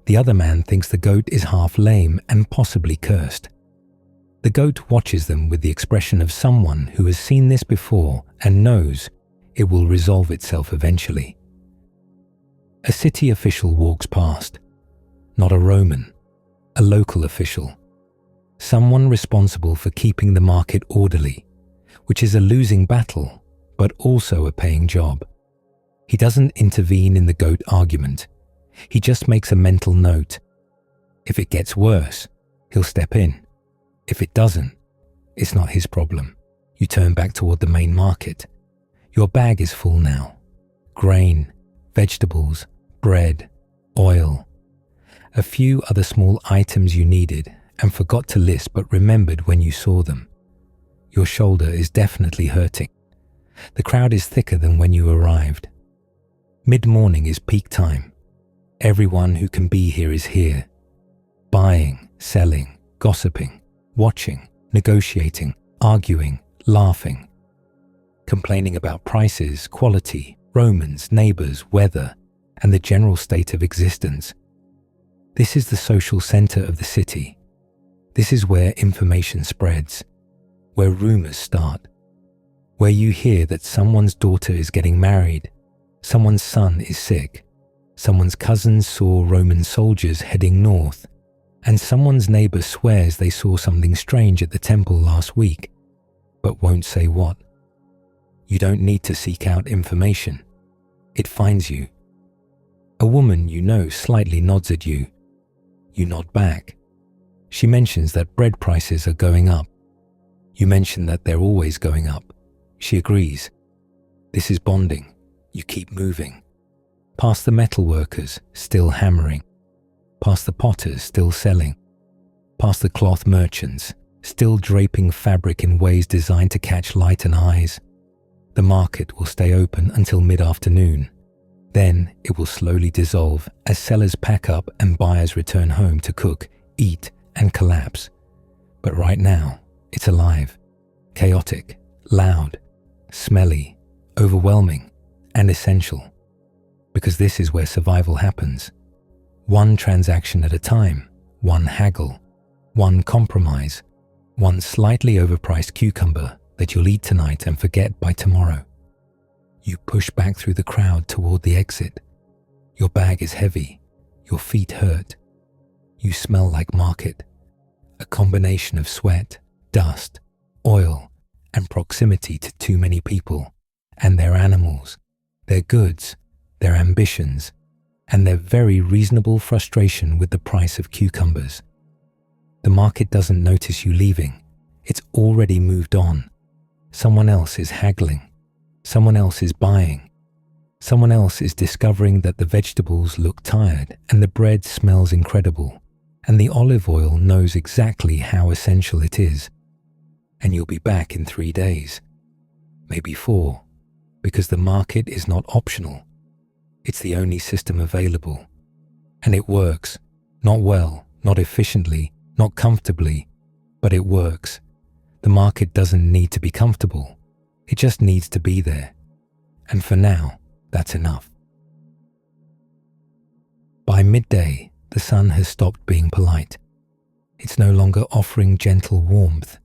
The other man thinks the goat is half lame and possibly cursed. The goat watches them with the expression of someone who has seen this before and knows it will resolve itself eventually. A city official walks past. Not a Roman, a local official. Someone responsible for keeping the market orderly, which is a losing battle, but also a paying job. He doesn't intervene in the goat argument. He just makes a mental note. If it gets worse, he'll step in. If it doesn't, it's not his problem. You turn back toward the main market. Your bag is full now. Grain, vegetables, bread, oil. A few other small items you needed and forgot to list but remembered when you saw them. Your shoulder is definitely hurting. The crowd is thicker than when you arrived. Mid-morning is peak time. Everyone who can be here is here. Buying, selling, gossiping, watching, negotiating, arguing, laughing. Complaining about prices, quality, Romans, neighbors, weather, and the general state of existence. This is the social center of the city. This is where information spreads, where rumors start, where you hear that someone's daughter is getting married, someone's son is sick, someone's cousin saw Roman soldiers heading north, and someone's neighbor swears they saw something strange at the temple last week, but won't say what. You don't need to seek out information. It finds you. A woman you know slightly nods at you. You nod back. She mentions that bread prices are going up. You mention that they're always going up. She agrees. This is bonding. You keep moving. past the metal workers still hammering, past the potters still selling, past the cloth merchants still draping fabric in ways designed to catch light and eyes. The market will stay open until mid-afternoon. Then it will slowly dissolve as sellers pack up and buyers return home to cook, eat, and collapse. But right now, it's alive, chaotic, loud, smelly, overwhelming, and essential. Because this is where survival happens. One transaction at a time, one haggle, one compromise, one slightly overpriced cucumber that you'll eat tonight and forget by tomorrow. You push back through the crowd toward the exit. Your bag is heavy, your feet hurt. You smell like market, a combination of sweat, dust, oil, and proximity to too many people and their animals, their goods, their ambitions, and their very reasonable frustration with the price of cucumbers. The market doesn't notice you leaving. It's already moved on. Someone else is haggling. Someone else is buying. Someone else is discovering that the vegetables look tired and the bread smells incredible, and the olive oil knows exactly how essential it is. And you'll be back in 3 days, maybe 4, because the market is not optional. It's the only system available. And it works. Not well, not efficiently, not comfortably, but it works. The market doesn't need to be comfortable. It just needs to be there. And for now, that's enough. By midday, the sun has stopped being polite. It's no longer offering gentle warmth.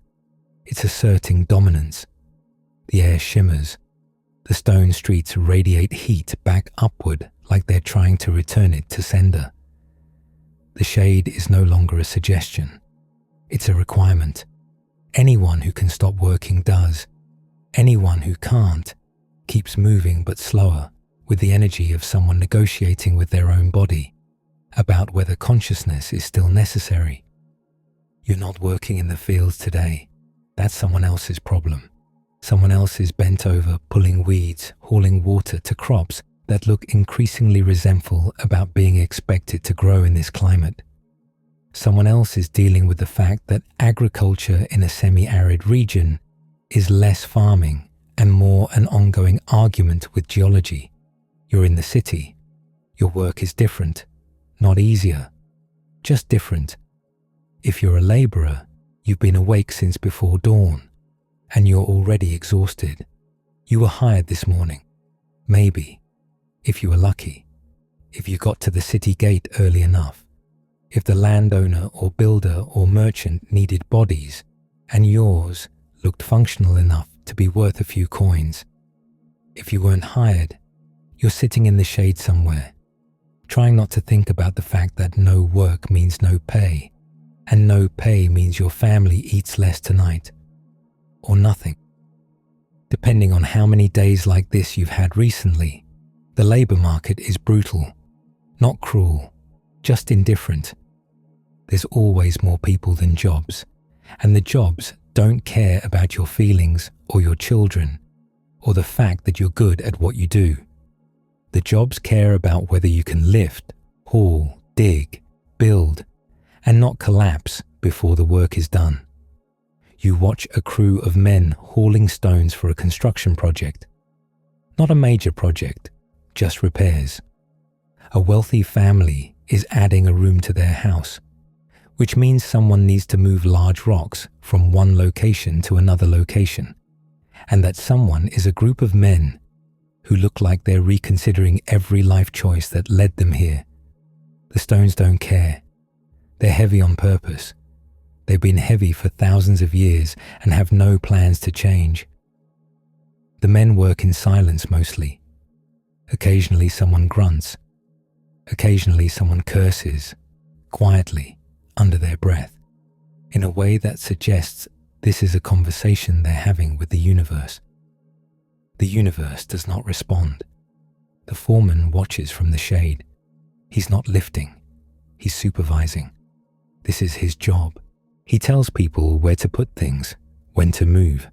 It's asserting dominance. The air shimmers. The stone streets radiate heat back upward like they're trying to return it to sender. The shade is no longer a suggestion. It's a requirement. Anyone who can stop working does. Anyone who can't keeps moving but slower, with the energy of someone negotiating with their own body about whether consciousness is still necessary. You're not working in the fields today. That's someone else's problem. Someone else is bent over pulling weeds, hauling water to crops that look increasingly resentful about being expected to grow in this climate. Someone else is dealing with the fact that agriculture in a semi-arid region is less farming and more an ongoing argument with geology. You're in the city. Your work is different, not easier, just different. If you're a laborer, you've been awake since before dawn, and you're already exhausted. You were hired this morning, maybe, if you were lucky, if you got to the city gate early enough, if the landowner or builder or merchant needed bodies, and yours looked functional enough to be worth a few coins. If you weren't hired, you're sitting in the shade somewhere, trying not to think about the fact that no work means no pay, and no pay means your family eats less tonight, or nothing. Depending on how many days like this you've had recently, the labour market is brutal, not cruel, just indifferent. There's always more people than jobs, and the jobs don't care about your feelings or your children, or the fact that you're good at what you do. The jobs care about whether you can lift, haul, dig, build, and not collapse before the work is done. You watch a crew of men hauling stones for a construction project. Not a major project, just repairs. A wealthy family is adding a room to their house, which means someone needs to move large rocks from one location to another location, and that someone is a group of men who look like they're reconsidering every life choice that led them here. The stones don't care. They're heavy on purpose. They've been heavy for thousands of years and have no plans to change. The men work in silence mostly. Occasionally someone grunts. Occasionally someone curses, quietly, under their breath, in a way that suggests this is a conversation they're having with the universe. The universe does not respond. The foreman watches from the shade. He's not lifting. He's supervising. This is his job. He tells people where to put things, when to move,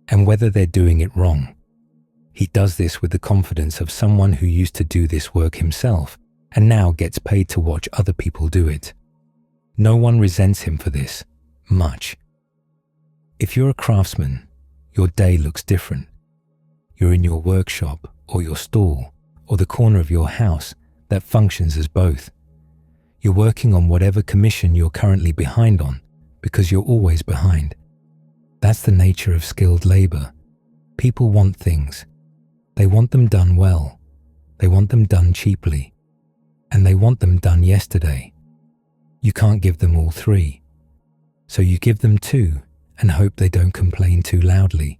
and whether they're doing it wrong. He does this with the confidence of someone who used to do this work himself and now gets paid to watch other people do it. No one resents him for this, much. If you're a craftsman, your day looks different. You're in your workshop or your stall or the corner of your house that functions as both. You're working on whatever commission you're currently behind on because you're always behind. That's the nature of skilled labor. People want things. They want them done well. They want them done cheaply. And they want them done yesterday. You can't give them all three. So you give them two and hope they don't complain too loudly.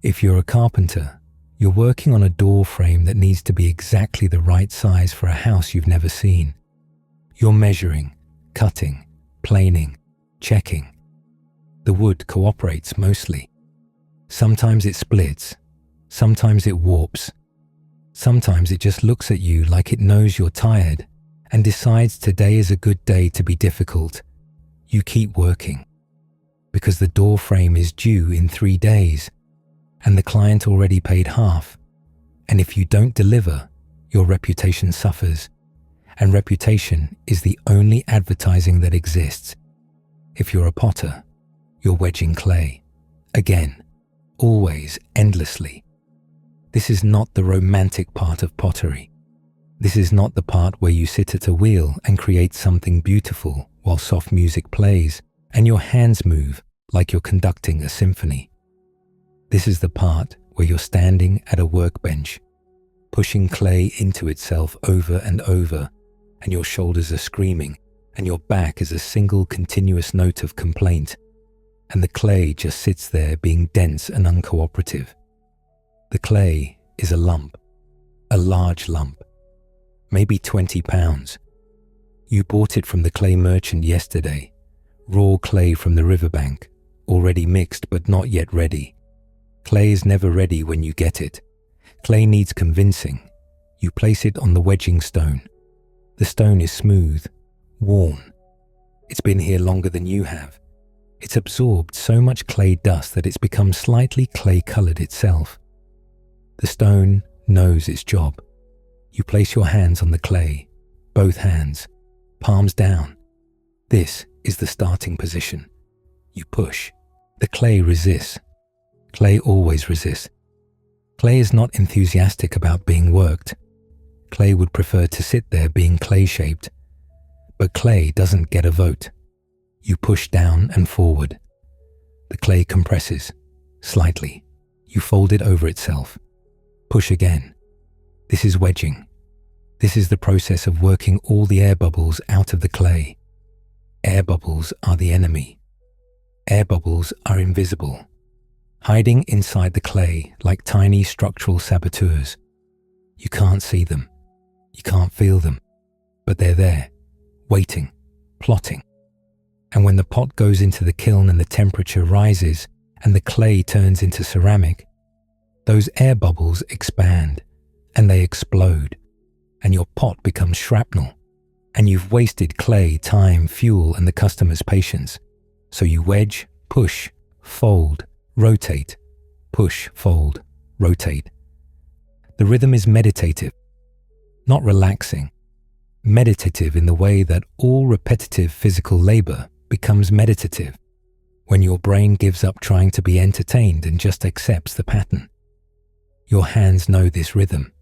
If you're a carpenter, you're working on a door frame that needs to be exactly the right size for a house you've never seen. You're measuring, cutting, planing, checking. The wood cooperates mostly. Sometimes it splits. Sometimes it warps. Sometimes it just looks at you like it knows you're tired and decides today is a good day to be difficult. You keep working because the door frame is due in 3 days and the client already paid half. And if you don't deliver, your reputation suffers. And reputation is the only advertising that exists. If you're a potter, you're wedging clay. Again, always, endlessly. This is not the romantic part of pottery. This is not the part where you sit at a wheel and create something beautiful while soft music plays and your hands move like you're conducting a symphony. This is the part where you're standing at a workbench, pushing clay into itself over and over, and your shoulders are screaming, and your back is a single continuous note of complaint, and the clay just sits there being dense and uncooperative. The clay is a lump, a large lump, maybe 20 pounds. You bought it from the clay merchant yesterday, raw clay from the riverbank, already mixed but not yet ready. Clay is never ready when you get it. Clay needs convincing. You place it on the wedging stone. The stone is smooth, worn. It's been here longer than you have. It's absorbed so much clay dust that it's become slightly clay-colored itself. The stone knows its job. You place your hands on the clay, both hands, palms down. This is the starting position. You push. The clay resists. Clay always resists. Clay is not enthusiastic about being worked. Clay would prefer to sit there being clay-shaped. But clay doesn't get a vote. You push down and forward. The clay compresses, slightly. You fold it over itself. Push again. This is wedging. This is the process of working all the air bubbles out of the clay. Air bubbles are the enemy. Air bubbles are invisible, hiding inside the clay like tiny structural saboteurs. You can't see them. You can't feel them. But they're there, waiting, plotting. And when the pot goes into the kiln and the temperature rises and the clay turns into ceramic, those air bubbles expand and they explode and your pot becomes shrapnel and you've wasted clay, time, fuel and the customer's patience. So you wedge, push, fold, rotate, push, fold, rotate. The rhythm is meditative, not relaxing. Meditative in the way that all repetitive physical labor becomes meditative when your brain gives up trying to be entertained and just accepts the pattern. Your hands know this rhythm.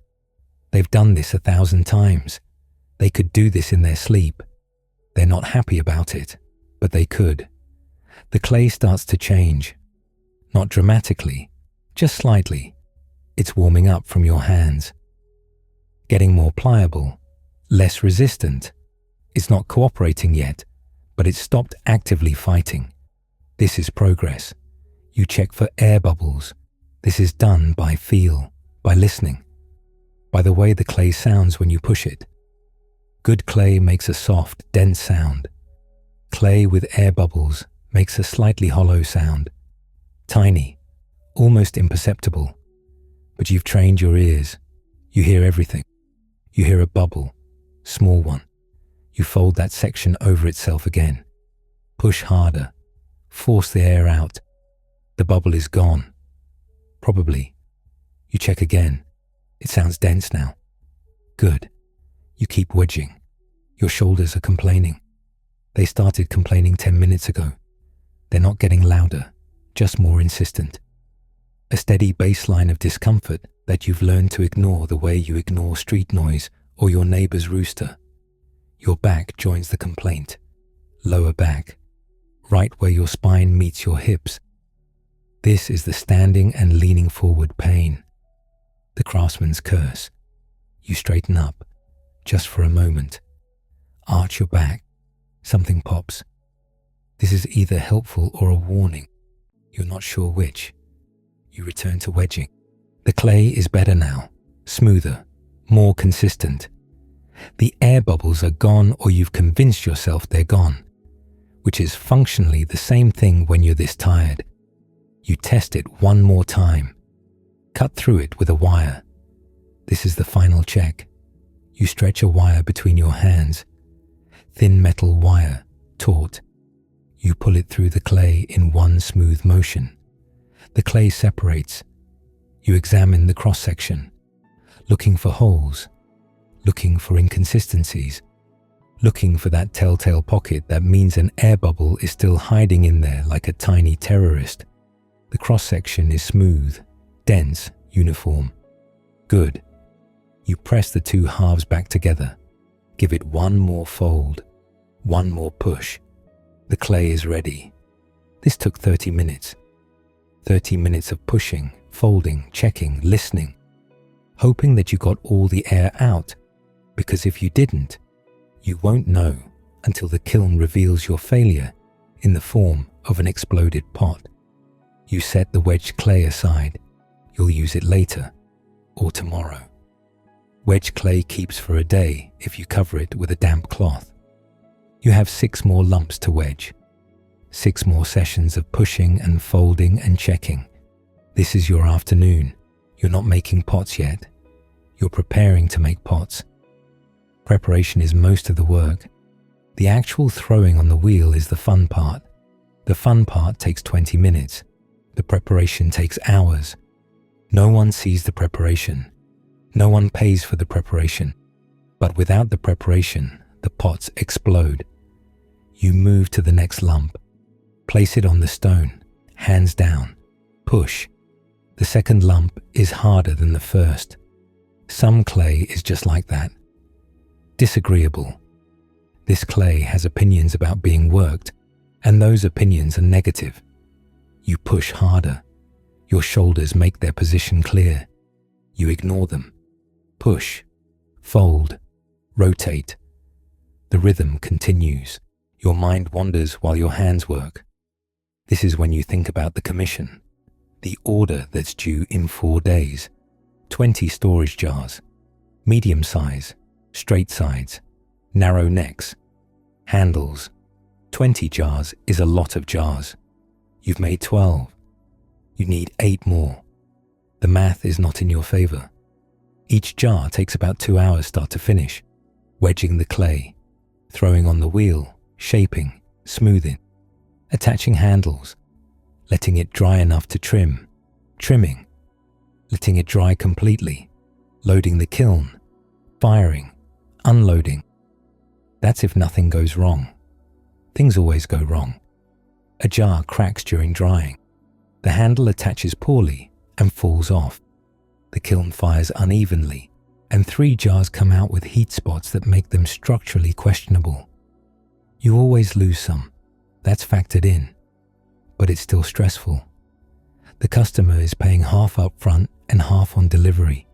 They've done this 1,000 times. They could do this in their sleep. They're not happy about it, but they could. The clay starts to change. Not dramatically, just slightly. It's warming up from your hands. Getting more pliable, less resistant. It's not cooperating yet, but it's stopped actively fighting. This is progress. You check for air bubbles. This is done by feel, by listening, by the way the clay sounds when you push it. Good clay makes a soft, dense sound. Clay with air bubbles makes a slightly hollow sound. Tiny, almost imperceptible. But you've trained your ears. You hear everything. You hear a bubble, small one. You fold that section over itself again. Push harder. Force the air out. The bubble is gone. Probably. You check again. It sounds dense now. Good. You keep wedging. Your shoulders are complaining. They started complaining 10 minutes ago. They're not getting louder, just more insistent. A steady baseline of discomfort that you've learned to ignore the way you ignore street noise or your neighbor's rooster. Your back joins the complaint. Lower back, right where your spine meets your hips. This is the standing and leaning forward pain. The craftsman's curse. You straighten up, just for a moment. Arch your back. Something pops. This is either helpful or a warning. You're not sure which. You return to wedging. The clay is better now, smoother, more consistent. The air bubbles are gone, or you've convinced yourself they're gone, which is functionally the same thing when you're this tired. You test it one more time. Cut through it with a wire. This is the final check. You stretch a wire between your hands. Thin metal wire, taut. You pull it through the clay in one smooth motion. The clay separates. You examine the cross-section, looking for holes, looking for inconsistencies, looking for that telltale pocket that means an air bubble is still hiding in there like a tiny terrorist. The cross-section is smooth, dense, uniform. Good. You press the two halves back together. Give it one more fold, one more push. The clay is ready. This took 30 minutes. 30 minutes of pushing, folding, checking, listening, hoping that you got all the air out, because if you didn't, you won't know until the kiln reveals your failure in the form of an exploded pot. You set the wedged clay aside. You'll use it later or tomorrow. Wedged clay keeps for a day if you cover it with a damp cloth. You have 6 more lumps to wedge. 6 more sessions of pushing and folding and checking. This is your afternoon. You're not making pots yet. You're preparing to make pots. Preparation is most of the work. The actual throwing on the wheel is the fun part. The fun part takes 20 minutes. The preparation takes hours. No one sees the preparation. No one pays for the preparation. But without the preparation, the pots explode. You move to the next lump. Place it on the stone, hands down. Push. The second lump is harder than the first. Some clay is just like that. Disagreeable. This clay has opinions about being worked, and those opinions are negative. You push harder. Your shoulders make their position clear. You ignore them. Push. Fold. Rotate. The rhythm continues. Your mind wanders while your hands work. This is when you think about the commission, the order that's due in 4 days, 20 storage jars, medium size, straight sides, narrow necks, handles. 20 jars is a lot of jars. You've made 12. You need 8 more. The math is not in your favor. Each jar takes about 2 hours start to finish, wedging the clay, throwing on the wheel, shaping, smoothing, attaching handles, letting it dry enough to trim, trimming, letting it dry completely, loading the kiln, firing, unloading. That's if nothing goes wrong. Things always go wrong. A jar cracks during drying. The handle attaches poorly and falls off. The kiln fires unevenly, and 3 jars come out with heat spots that make them structurally questionable. You always lose some. That's factored in, but it's still stressful. The customer is paying half up front and half on delivery.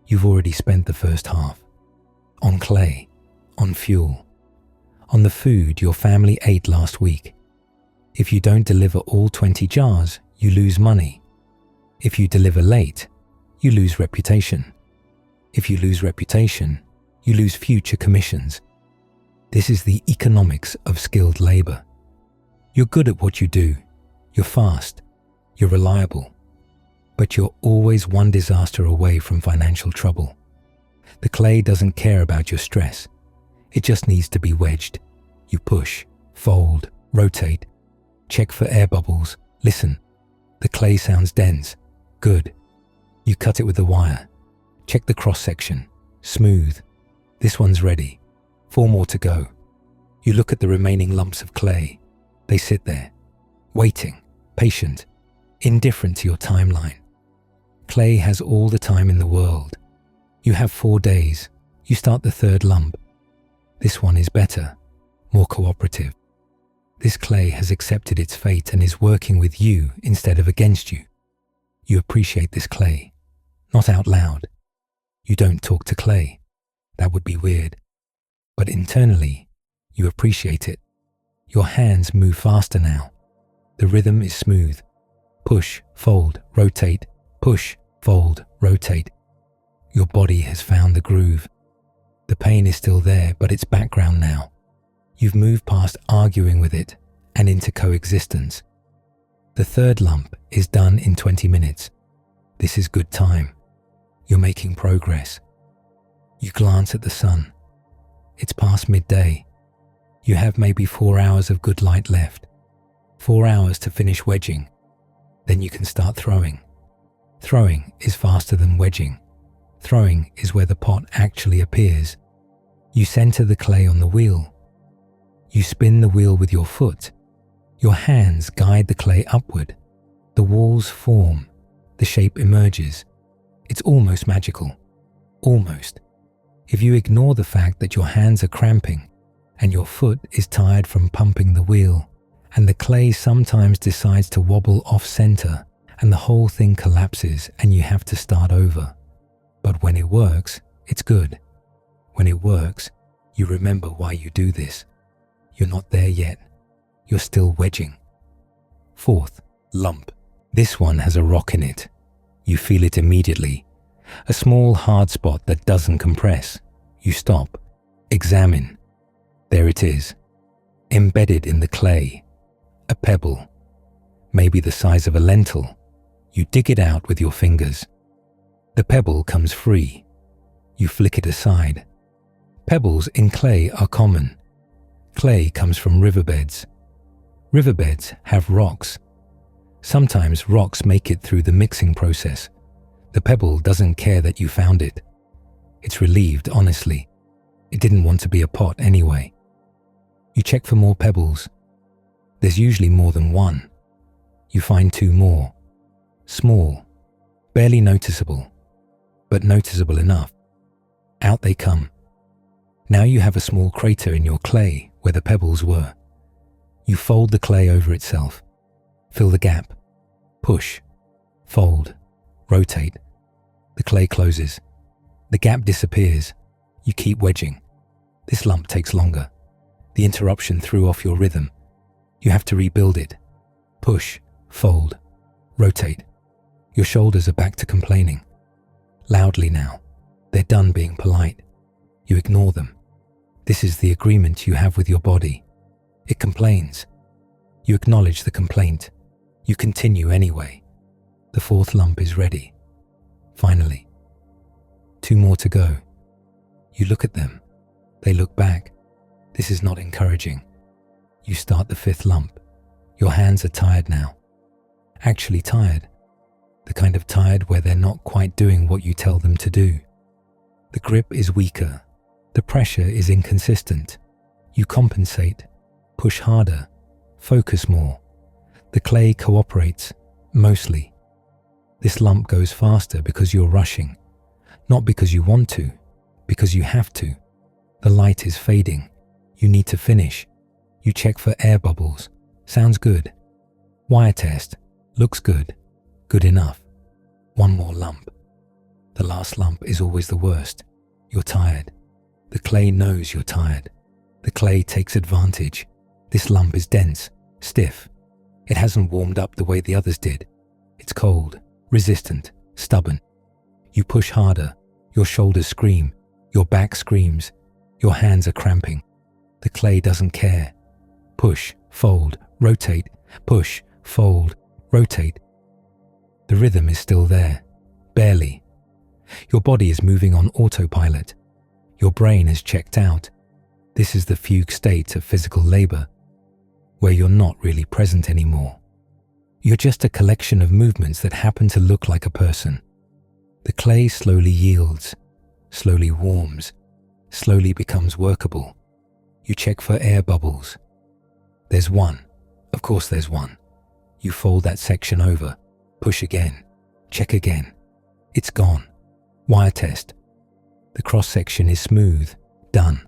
You've already spent the first half. On clay, on fuel, on the food your family ate last week. If you don't deliver all 20 jars, you lose money. If you deliver late, you lose reputation. If you lose reputation, you lose future commissions. This is the economics of skilled labor. You're good at what you do. You're fast. You're reliable. But you're always one disaster away from financial trouble. The clay doesn't care about your stress. It just needs to be wedged. You push, fold, rotate, check for air bubbles. Listen. The clay sounds dense. Good. You cut it with the wire. Check the cross-section. Smooth. This one's ready. 4 more to go. You look at the remaining lumps of clay. They sit there, waiting, patient, indifferent to your timeline. Clay has all the time in the world. You have 4 days. You start the 3rd lump. This one is better, more cooperative. This clay has accepted its fate and is working with you instead of against you. You appreciate this clay, not out loud. You don't talk to clay. That would be weird. But internally, you appreciate it. Your hands move faster now. The rhythm is smooth. Push, fold, rotate, push, fold, rotate. Your body has found the groove. The pain is still there, but it's background now. You've moved past arguing with it and into coexistence. The 3rd lump is done in 20 minutes. This is good time. You're making progress. You glance at the sun. It's past midday. You have maybe 4 hours of good light left. 4 hours to finish wedging. Then you can start throwing. Throwing is faster than wedging. Throwing is where the pot actually appears. You center the clay on the wheel. You spin the wheel with your foot. Your hands guide the clay upward. The walls form. The shape emerges. It's almost magical. Almost. If you ignore the fact that your hands are cramping and your foot is tired from pumping the wheel, and the clay sometimes decides to wobble off center and the whole thing collapses and you have to start over. But when it works, it's good. When it works, you remember why you do this. You're not there yet. You're still wedging. 4th lump. This one has a rock in it. You feel it immediately. A small hard spot that doesn't compress. You stop. Examine. There it is. Embedded in the clay. A pebble. Maybe the size of a lentil. You dig it out with your fingers. The pebble comes free. You flick it aside. Pebbles in clay are common. Clay comes from riverbeds. Riverbeds have rocks. Sometimes rocks make it through the mixing process. The pebble doesn't care that you found it. It's relieved, honestly. It didn't want to be a pot anyway. You check for more pebbles. There's usually more than one. You find 2 more. Small, barely noticeable, but noticeable enough. Out they come. Now you have a small crater in your clay where the pebbles were. You fold the clay over itself. Fill the gap. Push. Fold. Rotate. The clay closes. The gap disappears. You keep wedging. This lump takes longer. The interruption threw off your rhythm. You have to rebuild it. Push. Fold. Rotate. Your shoulders are back to complaining. Loudly now. They're done being polite. You ignore them. This is the agreement you have with your body. It complains. You acknowledge the complaint. You continue anyway. The 4th lump is ready. Finally. 2 more to go. You look at them. They look back. This is not encouraging. You start the 5th lump. Your hands are tired now. Actually tired. The kind of tired where they're not quite doing what you tell them to do. The grip is weaker. The pressure is inconsistent. You compensate, push harder, focus more. The clay cooperates, mostly. This lump goes faster because you're rushing, not because you want to, because you have to. The light is fading. You need to finish. You check for air bubbles. Sounds good. Wire test. Looks good. Good enough. 1 more lump. The last lump is always the worst. You're tired. The clay knows you're tired. The clay takes advantage. This lump is dense, stiff. It hasn't warmed up the way the others did. It's cold, resistant, stubborn. You push harder. Your shoulders scream. Your back screams. Your hands are cramping. The clay doesn't care. Push, fold, rotate, push, fold, rotate. The rhythm is still there, barely. Your body is moving on autopilot. Your brain has checked out. This is the fugue state of physical labor, where you're not really present anymore. You're just a collection of movements that happen to look like a person. The clay slowly yields, slowly warms, slowly becomes workable. You check for air bubbles. There's one. Of course there's one. You fold that section over, push again, check again. It's gone. Wire test. The cross-section is smooth, done.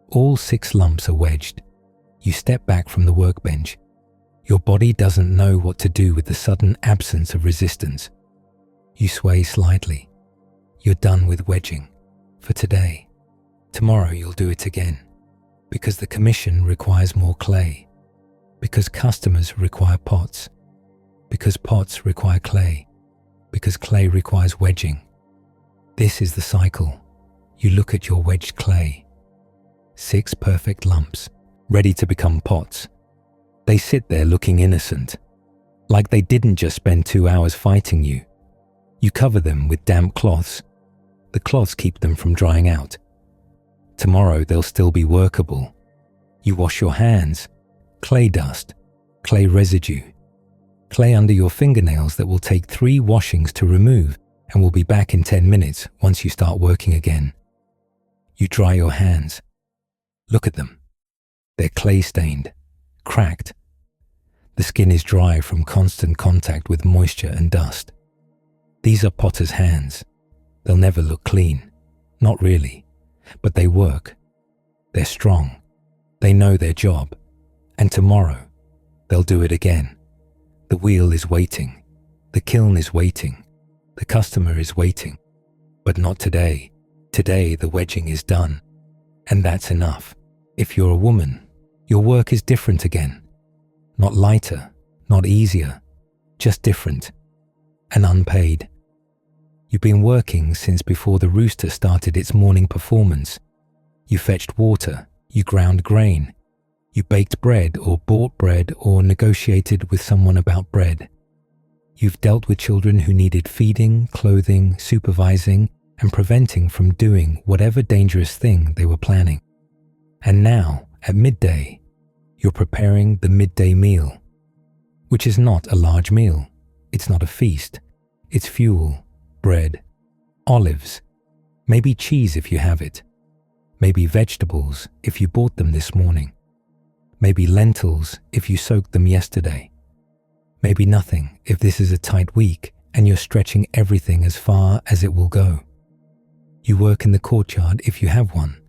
All 6 lumps are wedged. You step back from the workbench. Your body doesn't know what to do with the sudden absence of resistance. You sway slightly. You're done with wedging. For today. Tomorrow you'll do it again. Because the commission requires more clay. Because customers require pots. Because pots require clay. Because clay requires wedging. This is the cycle. You look at your wedged clay. 6 perfect lumps, ready to become pots. They sit there looking innocent, like they didn't just spend 2 hours fighting you. You cover them with damp cloths. The cloths keep them from drying out. Tomorrow they'll still be workable. You wash your hands. Clay dust, clay residue, clay under your fingernails that will take 3 washings to remove and will be back in 10 minutes once you start working again. You dry your hands. Look at them. They're clay stained, cracked. The skin is dry from constant contact with moisture and dust. These are potter's hands. They'll never look clean. Not really. But they work. They're strong. They know their job. And tomorrow, they'll do it again. The wheel is waiting. The kiln is waiting. The customer is waiting. But not today. Today, the wedging is done. And that's enough. If you're a woman, your work is different again. Not lighter, not easier, just different. And unpaid. You've been working since before the rooster started its morning performance. You fetched water, you ground grain, you baked bread or bought bread or negotiated with someone about bread. You've dealt with children who needed feeding, clothing, supervising, and preventing from doing whatever dangerous thing they were planning. And now, at midday, you're preparing the midday meal, which is not a large meal. It's not a feast. It's fuel, bread, olives, maybe cheese if you have it, maybe vegetables if you bought them this morning, maybe lentils if you soaked them yesterday, maybe nothing if this is a tight week and you're stretching everything as far as it will go. You work in the courtyard if you have one,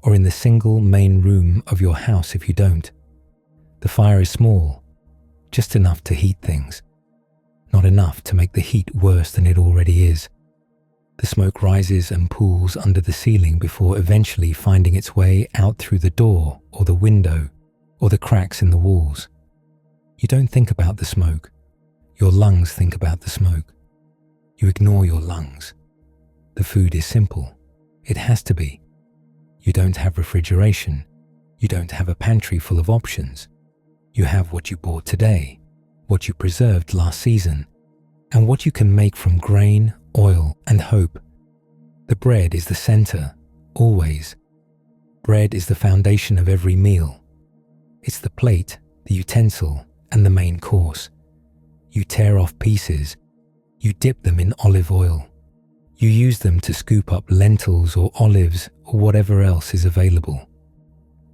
or in the single main room of your house if you don't. The fire is small, just enough to heat things, not enough to make the heat worse than it already is. The smoke rises and pools under the ceiling before eventually finding its way out through the door or the window or the cracks in the walls. You don't think about the smoke. Your lungs think about the smoke. You ignore your lungs. The food is simple. It has to be. You don't have refrigeration. You don't have a pantry full of options. You have what you bought today, what you preserved last season, and what you can make from grain, oil, and hope. The bread is the center, always. Bread is the foundation of every meal. It's the plate, the utensil, and the main course. You tear off pieces. You dip them in olive oil. You use them to scoop up lentils or olives or whatever else is available.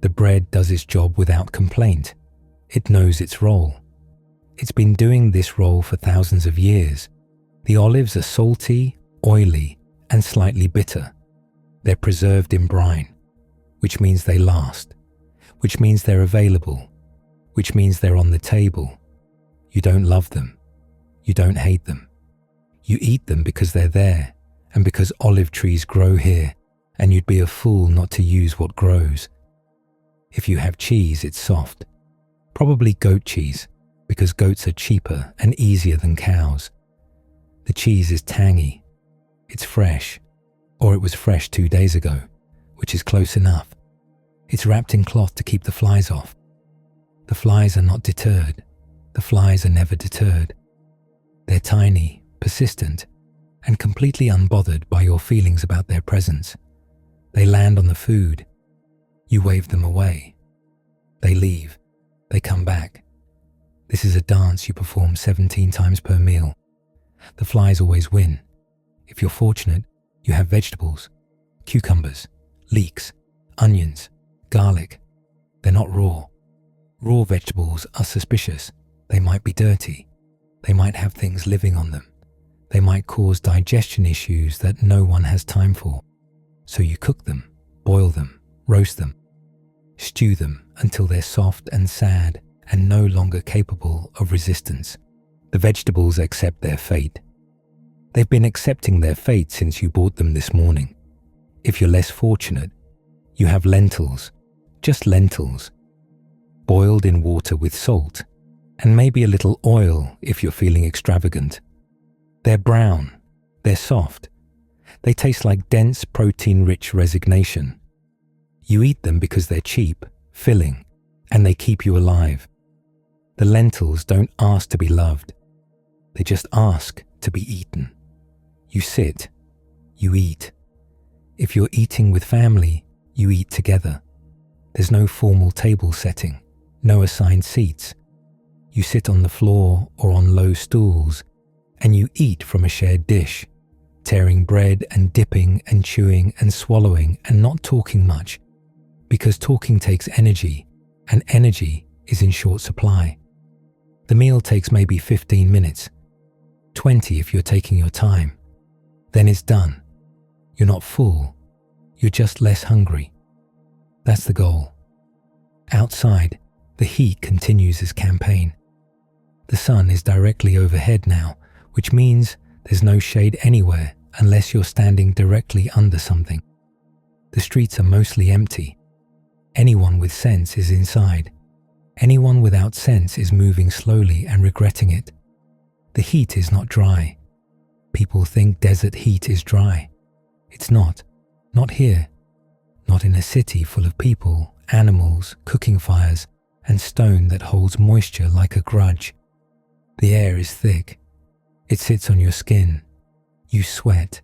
The bread does its job without complaint. It knows its role. It's been doing this role for thousands of years. The olives are salty, oily, and slightly bitter. They're preserved in brine, which means they last, which means they're available, which means they're on the table. You don't love them. You don't hate them. You eat them because they're there, and because olive trees grow here, and you'd be a fool not to use what grows. If you have cheese, it's soft. Probably goat cheese, because goats are cheaper and easier than cows. The cheese is tangy. It's fresh, or it was fresh 2 days ago, which is close enough. It's wrapped in cloth to keep the flies off. The flies are not deterred. The flies are never deterred. They're tiny, persistent, and completely unbothered by your feelings about their presence. They land on the food. You wave them away. They leave. They come back. This is a dance you perform 17 times per meal. The flies always win. If you're fortunate, you have vegetables, cucumbers, leeks, onions, garlic. They're not raw. Raw vegetables are suspicious. They might be dirty. They might have things living on them. They might cause digestion issues that no one has time for. So you cook them, boil them, roast them, stew them until they're soft and sad and no longer capable of resistance. The vegetables accept their fate. They've been accepting their fate since you bought them this morning. If you're less fortunate, you have lentils, just lentils, boiled in water with salt, and maybe a little oil if you're feeling extravagant. They're brown, they're soft, they taste like dense protein-rich resignation. You eat them because they're cheap, filling, and they keep you alive. The lentils don't ask to be loved, they just ask to be eaten. You sit, you eat. If you're eating with family, you eat together. There's no formal table setting, no assigned seats. You sit on the floor or on low stools, and you eat from a shared dish, tearing bread and dipping and chewing and swallowing and not talking much, because talking takes energy, and energy is in short supply. The meal takes maybe 15 minutes, 20 if you're taking your time. Then it's done. You're not full, you're just less hungry. That's the goal. Outside, the heat continues its campaign. The sun is directly overhead now, which means there's no shade anywhere unless you're standing directly under something. The streets are mostly empty. Anyone with sense is inside. Anyone without sense is moving slowly and regretting it. The heat is not dry. People think desert heat is dry. It's not. Not here. Not in a city full of people, animals, cooking fires, and stone that holds moisture like a grudge. The air is thick. It sits on your skin. You sweat,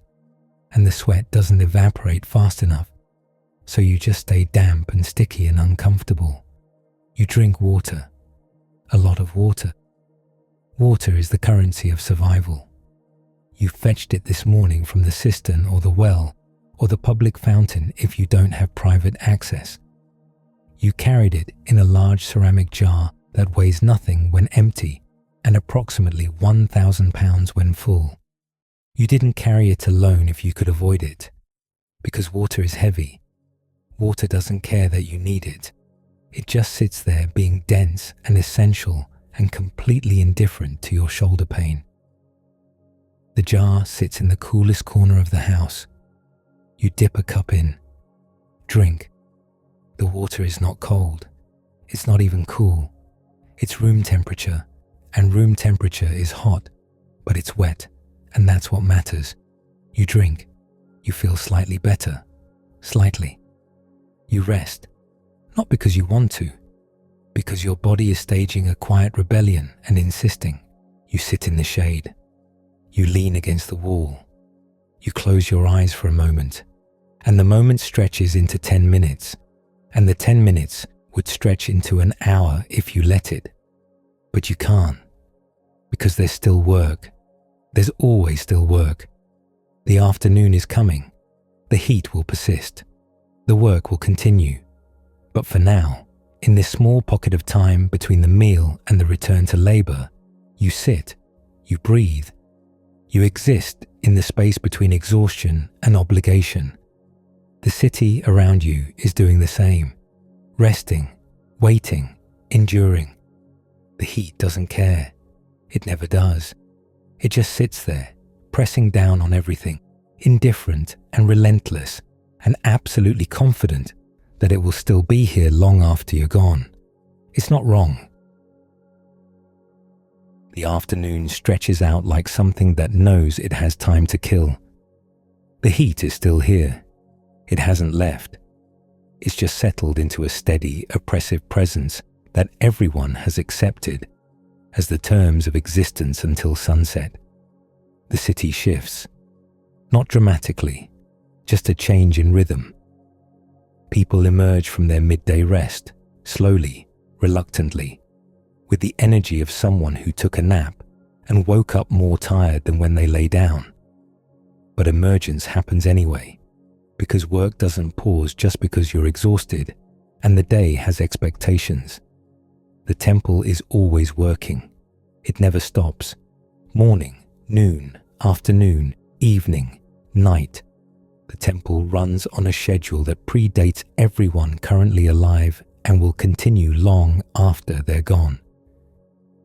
and the sweat doesn't evaporate fast enough, so you just stay damp and sticky and uncomfortable. You drink water, a lot of water. Water is the currency of survival. You fetched it this morning from the cistern or the well or the public fountain if you don't have private access. You carried it in a large ceramic jar that weighs nothing when empty and approximately 1,000 pounds when full. You didn't carry it alone if you could avoid it, because water is heavy. Water doesn't care that you need it. It just sits there being dense and essential and completely indifferent to your shoulder pain. The jar sits in the coolest corner of the house. You dip a cup in. Drink. The water is not cold. It's not even cool. It's room temperature, and room temperature is hot, but it's wet, and that's what matters. You drink. You feel slightly better. Slightly. You rest. Not because you want to, because your body is staging a quiet rebellion and insisting. You sit in the shade. You lean against the wall. You close your eyes for a moment, and the moment stretches into 10 minutes, and the 10 minutes would stretch into an hour if you let it. But you can't, because there's still work. There's always still work. The afternoon is coming. The heat will persist. The work will continue. But for now, in this small pocket of time between the meal and the return to labor, you sit, you breathe, you exist in the space between exhaustion and obligation. The city around you is doing the same, resting, waiting, enduring. The heat doesn't care. It never does. It just sits there, pressing down on everything, indifferent and relentless, and absolutely confident that it will still be here long after you're gone. It's not wrong. The afternoon stretches out like something that knows it has time to kill. The heat is still here. It hasn't left. It's just settled into a steady, oppressive presence that everyone has accepted as the terms of existence until sunset. The city shifts. Not dramatically, just a change in rhythm. People emerge from their midday rest, slowly, reluctantly, with the energy of someone who took a nap and woke up more tired than when they lay down. but emergence happens anyway, because work doesn't pause just because you're exhausted, and the day has expectations. The temple is always working. It never stops. Morning, noon, afternoon, evening, night. The temple runs on a schedule that predates everyone currently alive and will continue long after they're gone.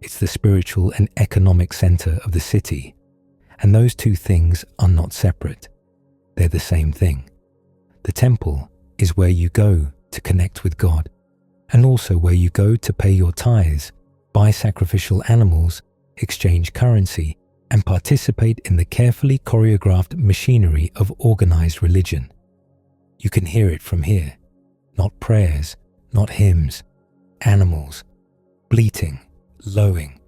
It's the spiritual and economic center of the city, and those two things are not separate. They're the same thing. The temple is where you go to connect with God, and also where you go to pay your tithes, buy sacrificial animals, exchange currency, and participate in the carefully choreographed machinery of organized religion. You can hear it from here. Not prayers, not hymns, animals, bleating, lowing.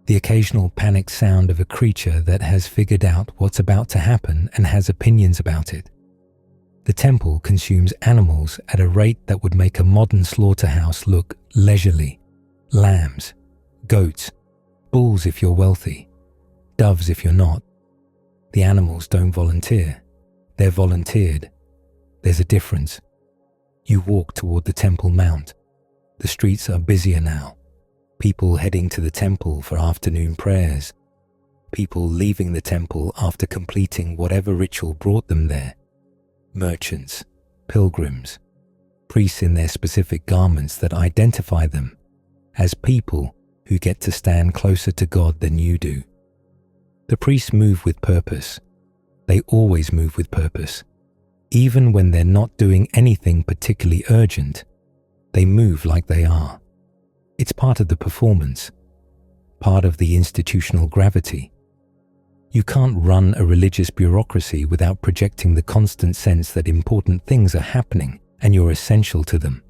The occasional panicked sound of a creature that has figured out what's about to happen and has opinions about it. The temple consumes animals at a rate that would make a modern slaughterhouse look leisurely. Lambs, goats, bulls if you're wealthy, doves if you're not. The animals don't volunteer. They're volunteered. There's a difference. You walk toward the Temple Mount. The streets are busier now. People heading to the temple for afternoon prayers. People leaving the temple after completing whatever ritual brought them there. Merchants, pilgrims, priests in their specific garments that identify them as people who get to stand closer to God than you do. The priests move with purpose. They always move with purpose. Even when they're not doing anything particularly urgent, they move like they are. It's part of the performance, part of the institutional gravity. You can't run a religious bureaucracy without projecting the constant sense that important things are happening and you're essential to them.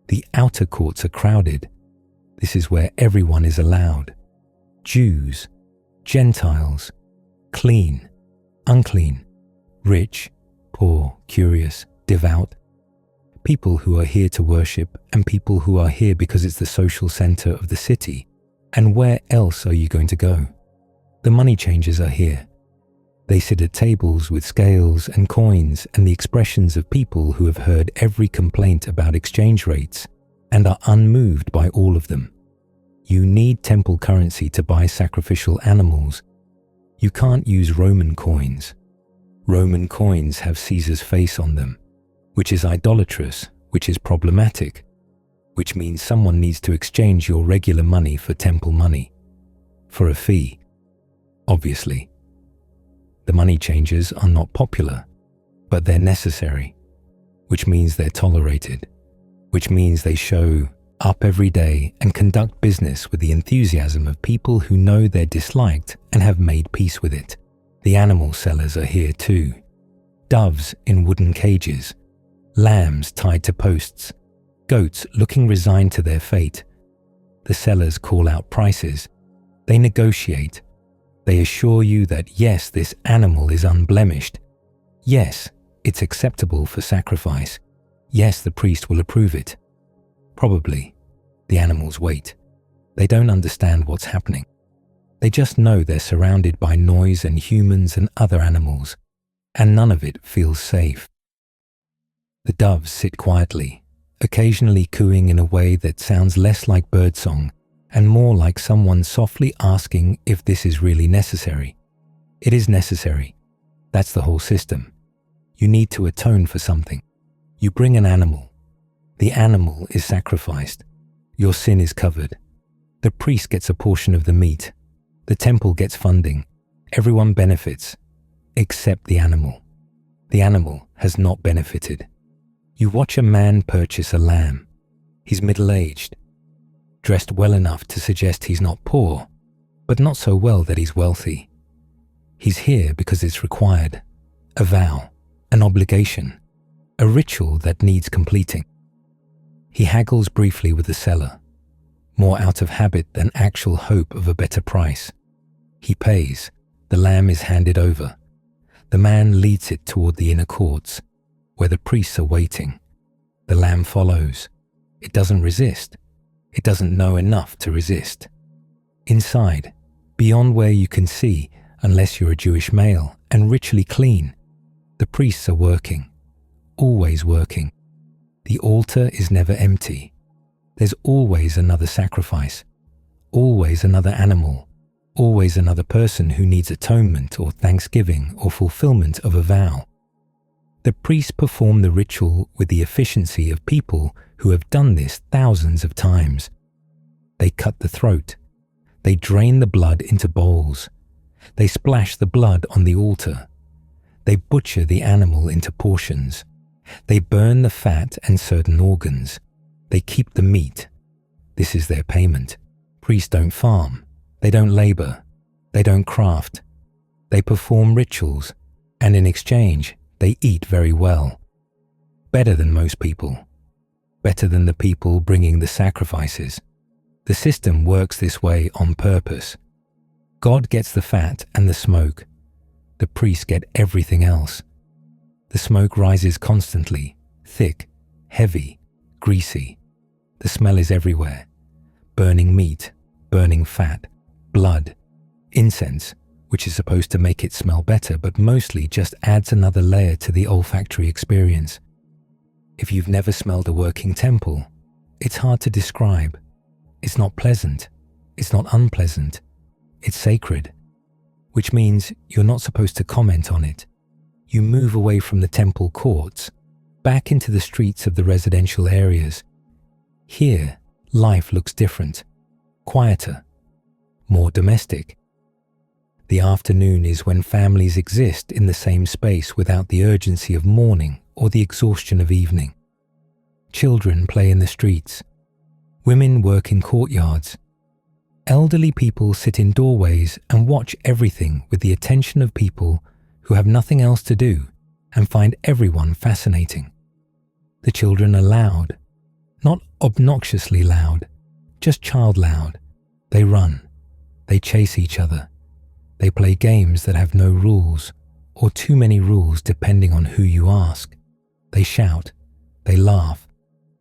The outer courts are crowded. This is where everyone is allowed. Jews, Gentiles, clean, unclean, rich, poor, curious, devout. People who are here to worship and people who are here because it's the social center of the city. And where else are you going to go? The money changers are here. They sit at tables with scales and coins and the expressions of people who have heard every complaint about exchange rates and are unmoved by all of them. You need temple currency to buy sacrificial animals. You can't use Roman coins. Roman coins have Caesar's face on them, which is idolatrous, which is problematic, which means someone needs to exchange your regular money for temple money, for a fee. Obviously, the money changers are not popular, but they're necessary, which means they're tolerated, which means they show up every day and conduct business with the enthusiasm of people who know they're disliked and have made peace with it. The animal sellers are here too. Doves in wooden cages, lambs tied to posts, goats looking resigned to their fate. The sellers call out prices. They negotiate. They assure you that yes, this animal is unblemished. Yes, it's acceptable for sacrifice. Yes, the priest will approve it. Probably, the animals wait. They don't understand what's happening. They just know they're surrounded by noise and humans and other animals, and none of it feels safe. The doves sit quietly, occasionally cooing in a way that sounds less like birdsong and more like someone softly asking if this is really necessary. It is necessary. That's the whole system. You need to atone for something. You bring an animal. The animal is sacrificed. Your sin is covered. The priest gets a portion of the meat. The temple gets funding. Everyone benefits, except the animal. The animal has not benefited. You watch a man purchase a lamb. He's middle-aged, dressed well enough to suggest he's not poor, but not so well that he's wealthy. He's here because it's required, a vow, an obligation, a ritual that needs completing. He haggles briefly with the seller, more out of habit than actual hope of a better price. He pays. The lamb is handed over. The man leads it toward the inner courts, where the priests are waiting. The lamb follows. It doesn't resist. It doesn't know enough to resist. Inside, beyond where you can see, Unless you're a Jewish male and ritually clean, the priests are working, always working. The altar is never empty. There's always another sacrifice, always another animal, always another person who needs atonement or thanksgiving or fulfillment of a vow. The priests perform the ritual with the efficiency of people who have done this thousands of times. They cut the throat. They drain the blood into bowls. They splash the blood on the altar. They butcher the animal into portions. They burn the fat and certain organs. They keep the meat. This is their payment. Priests don't farm. They don't labor. They don't craft. They perform rituals, and in exchange, they eat very well. Better than most people. Better than the people bringing the sacrifices. The system works this way on purpose. God gets the fat and the smoke. The priests get everything else. The smoke rises constantly, thick, heavy, greasy. The smell is everywhere. Burning meat, burning fat, blood, incense, which is supposed to make it smell better, but mostly just adds another layer to the olfactory experience. If you've never smelled a working temple, it's hard to describe. It's not pleasant. It's not unpleasant. It's sacred, which means you're not supposed to comment on it. You move away from the temple courts, back into the streets of the residential areas. Here, life looks different, quieter, more domestic. The afternoon is when families exist in the same space without the urgency of morning or the exhaustion of evening. Children play in the streets. Women work in courtyards. Elderly people sit in doorways and watch everything with the attention of people who have nothing else to do and find everyone fascinating. The children are loud, not obnoxiously loud, just child loud. They run. They chase each other. They play games that have no rules, or too many rules depending on who you ask. They shout. They laugh.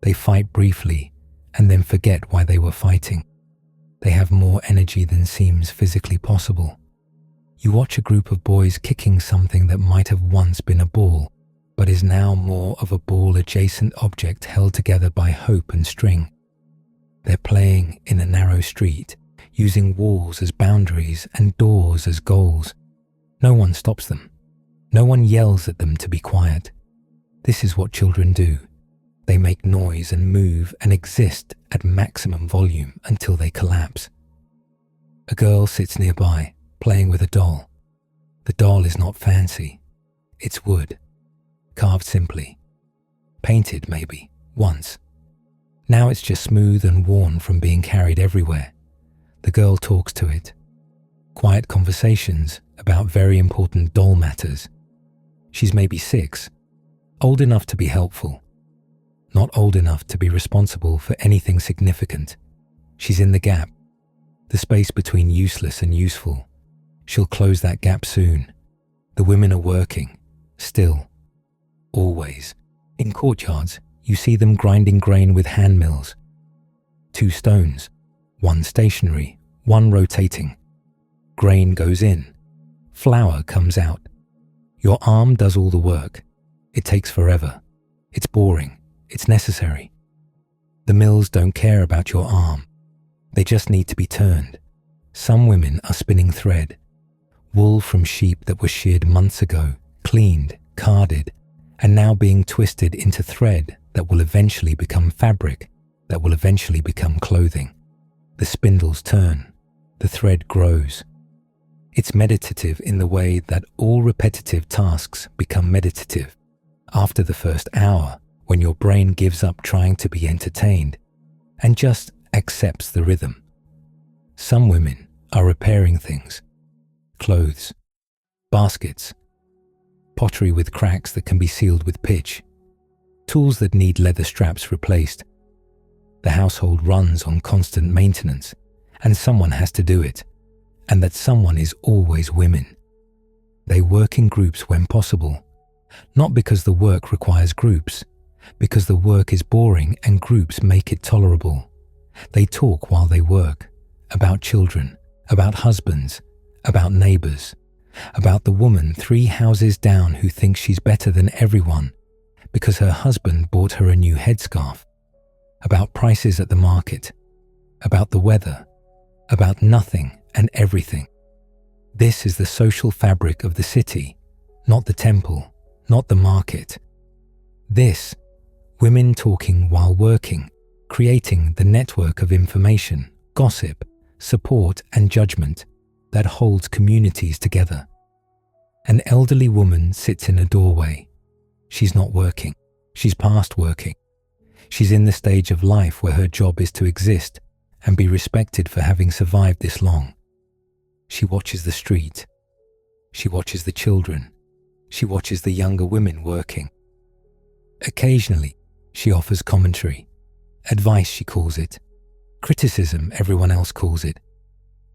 They fight briefly and then forget why they were fighting. They have more energy than seems physically possible. You watch a group of boys kicking something that might have once been a ball, but is now more of a ball-adjacent object held together by hope and string. They're playing in a narrow street, using walls as boundaries and doors as goals. No one stops them. No one yells at them to be quiet. This is what children do. They make noise and move and exist at maximum volume until they collapse. A girl sits nearby, playing with a doll. The doll is not fancy. It's wood, carved simply. Painted, maybe, once. Now it's just smooth and worn from being carried everywhere. The girl talks to it. Quiet conversations about very important doll matters. She's maybe 6, old enough to be helpful. Not old enough to be responsible for anything significant. She's in the gap, the space between useless and useful. She'll close that gap soon. The women are working, still, always. In courtyards, you see them grinding grain with hand mills. 2 stones, one stationary, one rotating. Grain goes in, flour comes out. Your arm does all the work. It takes forever. It's boring. It's necessary. The mills don't care about your arm. They just need to be turned. Some women are spinning thread. Wool from sheep that were sheared months ago, cleaned, carded, and now being twisted into thread that will eventually become fabric, that will eventually become clothing. The spindles turn. The thread grows. It's meditative in the way that all repetitive tasks become meditative. After the first hour, when your brain gives up trying to be entertained and just accepts the rhythm. Some women are repairing things. Clothes, baskets, pottery with cracks that can be sealed with pitch, tools that need leather straps replaced. The household runs on constant maintenance, and someone has to do it, and that someone is always women. They work in groups when possible, not because the work requires groups, because the work is boring and groups make it tolerable. They talk while they work, about children, about husbands, about neighbors, about the woman 3 houses down who thinks she's better than everyone because her husband bought her a new headscarf, about prices at the market, about the weather, about nothing and everything. This is the social fabric of the city, not the temple, not the market. This, women talking while working, creating the network of information, gossip, support and judgment that holds communities together. An elderly woman sits in a doorway. She's not working. She's past working. She's in the stage of life where her job is to exist and be respected for having survived this long. She watches the street. She watches the children. She watches the younger women working. Occasionally, she offers commentary. Advice, she calls it. Criticism, everyone else calls it.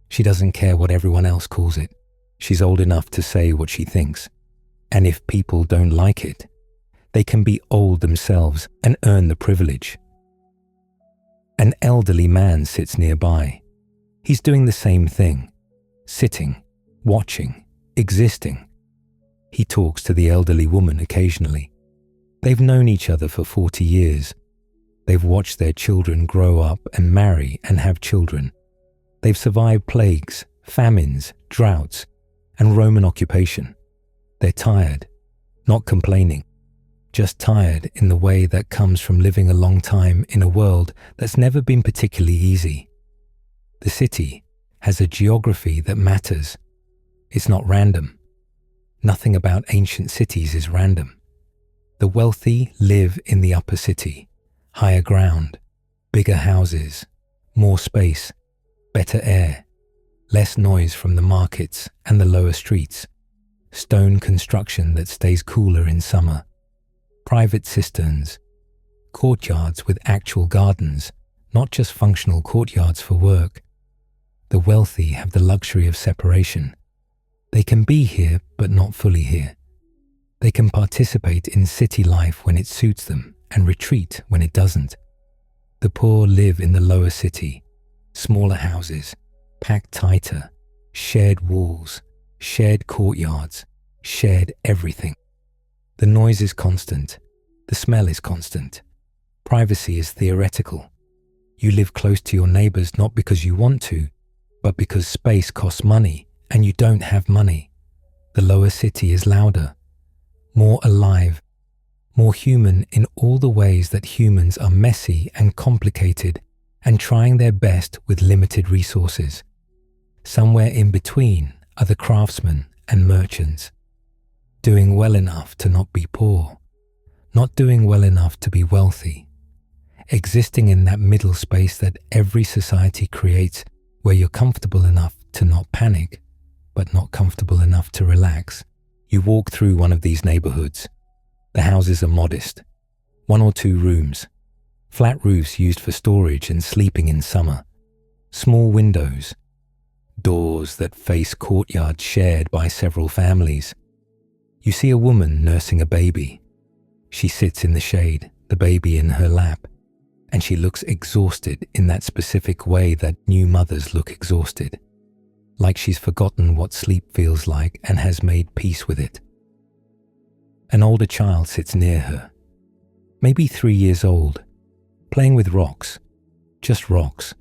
She doesn't care what everyone else calls it. She's old enough to say what she thinks. And if people don't like it, they can be old themselves and earn the privilege. An elderly man sits nearby. He's doing the same thing. Sitting, watching, existing. He talks to the elderly woman occasionally. They've known each other for 40 years. They've watched their children grow up and marry and have children. They've survived plagues, famines, droughts, and Roman occupation. They're tired, not complaining, just tired in the way that comes from living a long time in a world that's never been particularly easy. The city has a geography that matters. It's not random. Nothing about ancient cities is random. The wealthy live in the upper city, higher ground, bigger houses, more space, better air, less noise from the markets and the lower streets, stone construction that stays cooler in summer, private cisterns, courtyards with actual gardens, not just functional courtyards for work. The wealthy have the luxury of separation. They can be here, but not fully here. They can participate in city life when it suits them and retreat when it doesn't. The poor live in the lower city, smaller houses, packed tighter, shared walls, shared courtyards, shared everything. The noise is constant. The smell is constant. Privacy is theoretical. You live close to your neighbors not because you want to, but because space costs money and you don't have money. The lower city is louder, more alive, more human in all the ways that humans are messy and complicated and trying their best with limited resources. Somewhere in between are the craftsmen and merchants, doing well enough to not be poor, not doing well enough to be wealthy, existing in that middle space that every society creates where you're comfortable enough to not panic, but not comfortable enough to relax. You walk through one of these neighborhoods. The houses are modest, 1 or 2 rooms, flat roofs used for storage and sleeping in summer, small windows, doors that face courtyards shared by several families. You see a woman nursing a baby. She sits in the shade, the baby in her lap, and she looks exhausted in that specific way that new mothers look exhausted, like she's forgotten what sleep feels like and has made peace with it. An older child sits near her, maybe 3 years old, playing with rocks, just rocks,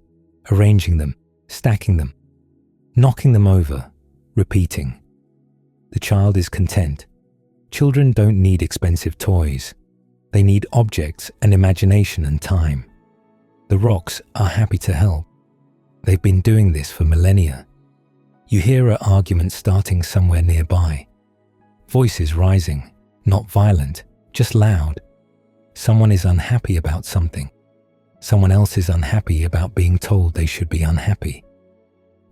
arranging them, stacking them, knocking them over, repeating. The child is content. Children don't need expensive toys. They need objects and imagination and time. The rocks are happy to help. They've been doing this for millennia. You hear an argument starting somewhere nearby. Voices rising, not violent, just loud. Someone is unhappy about something. Someone else is unhappy about being told they should be unhappy.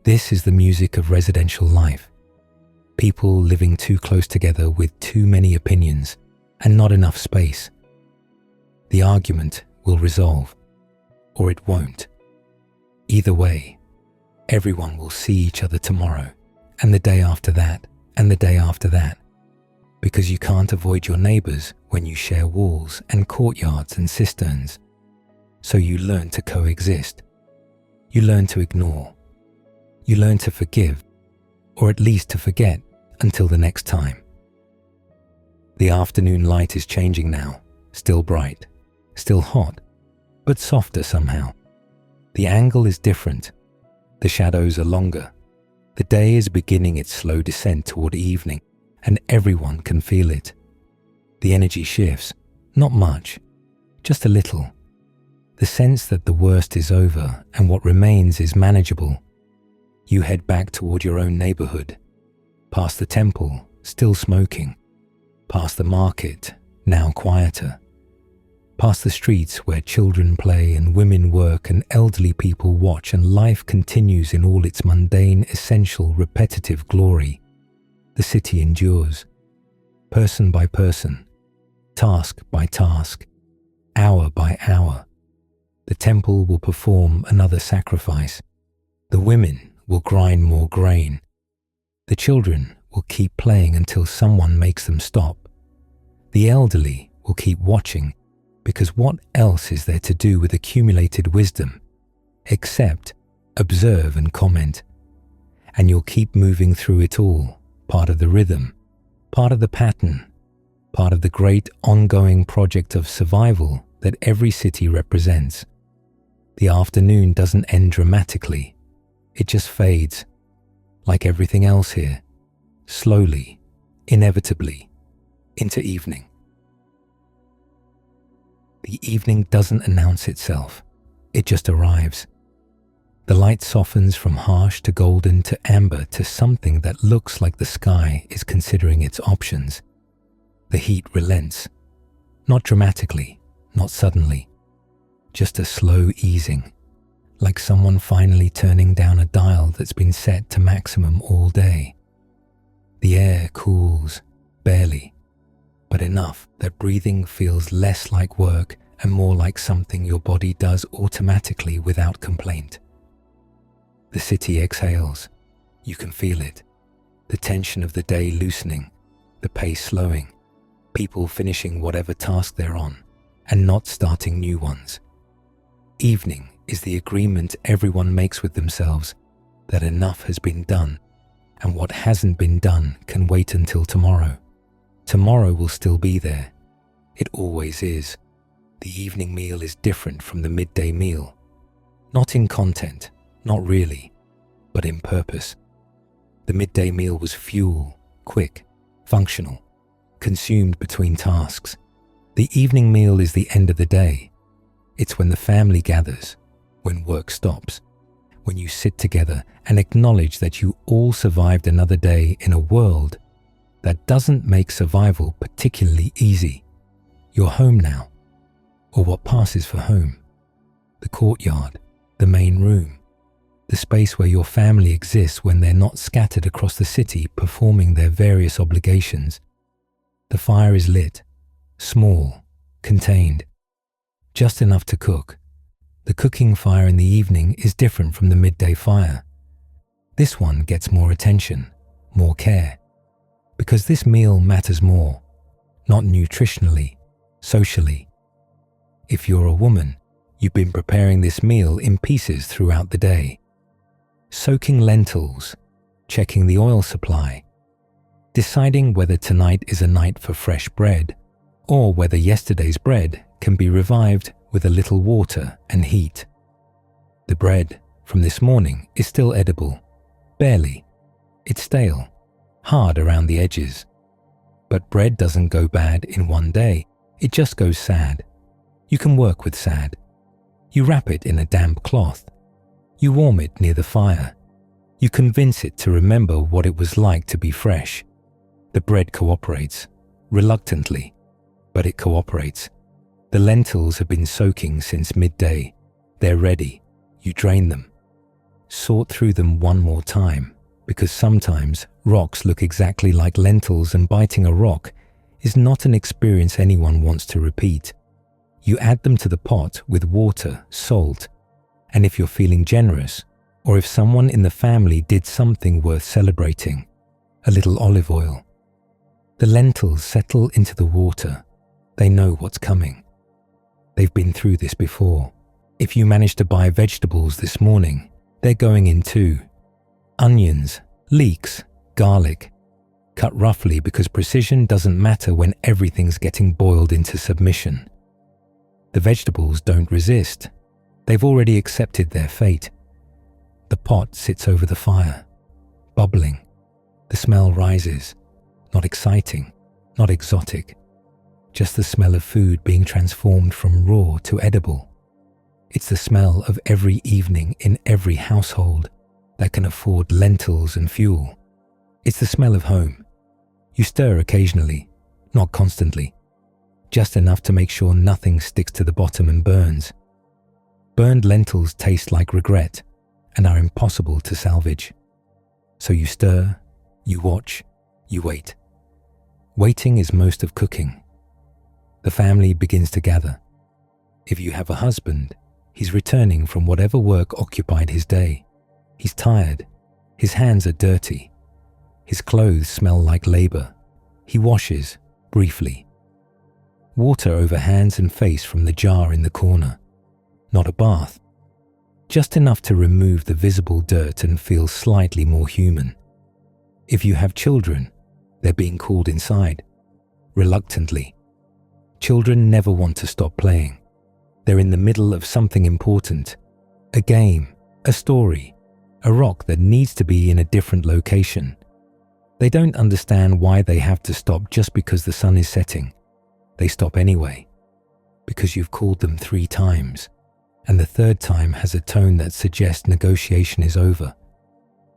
This is the music of residential life. People living too close together with too many opinions and not enough space. The argument will resolve, or it won't. Either way, everyone will see each other tomorrow, and the day after that, and the day after that, because you can't avoid your neighbors when you share walls and courtyards and cisterns. So you learn to coexist. You learn to ignore. You learn to forgive, or at least to forget, until the next time. The afternoon light is changing now, still bright, still hot, but softer somehow. The angle is different. The shadows are longer. The day is beginning its slow descent toward evening, and everyone can feel it. The energy shifts, not much, just a little. The sense that the worst is over and what remains is manageable. You head back toward your own neighborhood, past the temple, still smoking, past the market, now quieter, past the streets where children play and women work and elderly people watch and life continues in all its mundane, essential, repetitive glory. The city endures, person by person, task by task, hour by hour. The temple will perform another sacrifice. The women will grind more grain. The children will keep playing until someone makes them stop. The elderly will keep watching, because what else is there to do with accumulated wisdom except observe and comment? And you'll keep moving through it all, part of the rhythm, part of the pattern, part of the great ongoing project of survival that every city represents. The afternoon doesn't end dramatically. It just fades, like everything else here, slowly, inevitably, into evening. The evening doesn't announce itself. It just arrives. The light softens from harsh to golden to amber to something that looks like the sky is considering its options. The heat relents, not dramatically, not suddenly, just a slow easing, like someone finally turning down a dial that's been set to maximum all day. The air cools, barely, but enough that breathing feels less like work and more like something your body does automatically without complaint. The city exhales. You can feel it. The tension of the day loosening, the pace slowing, people finishing whatever task they're on and not starting new ones. Evening is the agreement everyone makes with themselves that enough has been done, and what hasn't been done can wait until tomorrow. Tomorrow will still be there. It always is. The evening meal is different from the midday meal. Not in content, not really, but in purpose. The midday meal was fuel, quick, functional, consumed between tasks. The evening meal is the end of the day. It's when the family gathers, when work stops, when you sit together and acknowledge that you all survived another day in a world that doesn't make survival particularly easy. You're home now, or what passes for home. The courtyard, the main room, the space where your family exists when they're not scattered across the city performing their various obligations. The fire is lit, small, contained, just enough to cook. The cooking fire in the evening is different from the midday fire. This one gets more attention, more care, because this meal matters more, not nutritionally, socially. If you're a woman, you've been preparing this meal in pieces throughout the day. Soaking lentils, checking the oil supply, deciding whether tonight is a night for fresh bread, or whether yesterday's bread can be revived with a little water and heat. The bread from this morning is still edible, barely. It's stale, hard around the edges. But bread doesn't go bad in one day, it just goes sad. You can work with sad. You wrap it in a damp cloth. You warm it near the fire. You convince it to remember what it was like to be fresh. The bread cooperates, reluctantly, but it cooperates. The lentils have been soaking since midday. They're ready. You drain them. Sort through them one more time, because sometimes rocks look exactly like lentils and biting a rock is not an experience anyone wants to repeat. You add them to the pot with water, salt, and if you're feeling generous, or if someone in the family did something worth celebrating, a little olive oil. The lentils settle into the water. They know what's coming. They've been through this before. If you manage to buy vegetables this morning, they're going in too. Onions, leeks, garlic. cut roughly because precision doesn't matter when everything's getting boiled into submission. The vegetables don't resist. They've already accepted their fate. The pot sits over the fire, bubbling. The smell rises, not exciting, not exotic, just the smell of food being transformed from raw to edible. It's the smell of every evening in every household that can afford lentils and fuel. It's the smell of home. You stir occasionally, not constantly, just enough to make sure nothing sticks to the bottom and burns. Burned lentils taste like regret and are impossible to salvage. So you stir, you watch, you wait. Waiting is most of cooking. The family begins to gather. If you have a husband, he's returning from whatever work occupied his day. He's tired. His hands are dirty. His clothes smell like labor. He washes, briefly. Water over hands and face from the jar in the corner. Not a bath. Just enough to remove the visible dirt and feel slightly more human. If you have children, they're being called inside, reluctantly. Children never want to stop playing. They're in the middle of something important. A game, a story, a rock that needs to be in a different location. They don't understand why they have to stop just because the sun is setting. They stop anyway, because you've called them 3 times, and the 3rd time has a tone that suggests negotiation is over.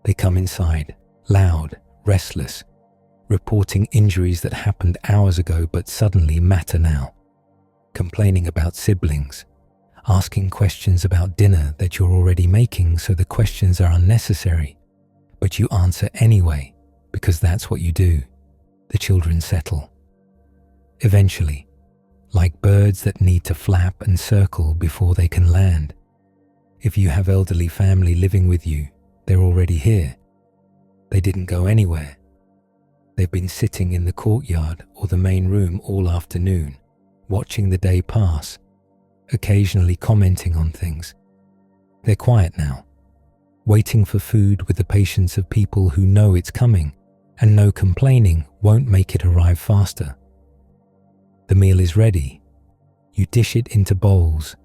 They come inside, loud, restless, reporting injuries that happened hours ago but suddenly matter now, complaining about siblings, asking questions about dinner that you're already making so the questions are unnecessary, but you answer anyway because that's what you do. The children settle. Eventually, like birds that need to flap and circle before they can land. If you have elderly family living with you, they're already here. They didn't go anywhere. They've been sitting in the courtyard or the main room all afternoon, watching the day pass, occasionally commenting on things. They're quiet now, waiting for food with the patience of people who know it's coming, and no complaining won't make it arrive faster. The meal is ready. You dish it into bowls,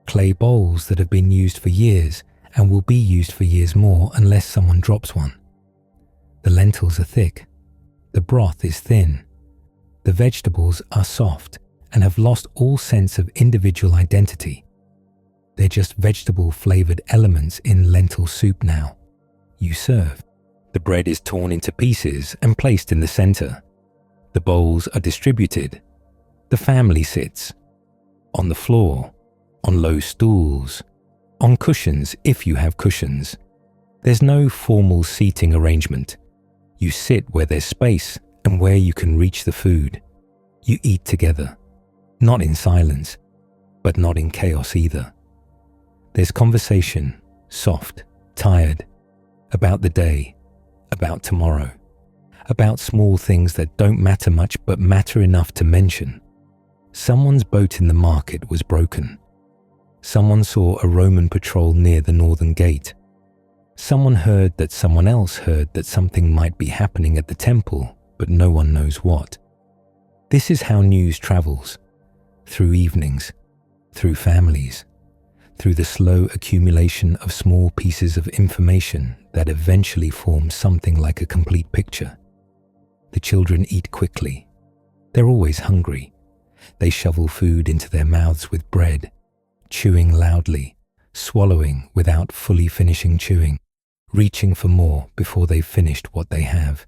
clay bowls that have been used for years and will be used for years more unless someone drops one. The lentils are thick. The broth is thin. The vegetables are soft and have lost all sense of individual identity. They're just vegetable-flavored elements in lentil soup now. You serve. The bread is torn into pieces and placed in the center. The bowls are distributed. The family sits. On the floor, on low stools, on cushions if you have cushions. There's no formal seating arrangement. You sit where there's space and where you can reach the food. You eat together, not in silence, but not in chaos either. There's conversation, soft, tired, about the day, about tomorrow, about small things that don't matter much but matter enough to mention. Someone's boat in the market was broken. Someone saw a Roman patrol near the northern gate. Someone heard that someone else heard that something might be happening at the temple, but no one knows what. This is how news travels, through evenings, through families, through the slow accumulation of small pieces of information that eventually form something like a complete picture. The children eat quickly. They're always hungry. They shovel food into their mouths with bread, chewing loudly, swallowing without fully finishing chewing, reaching for more before they've finished what they have.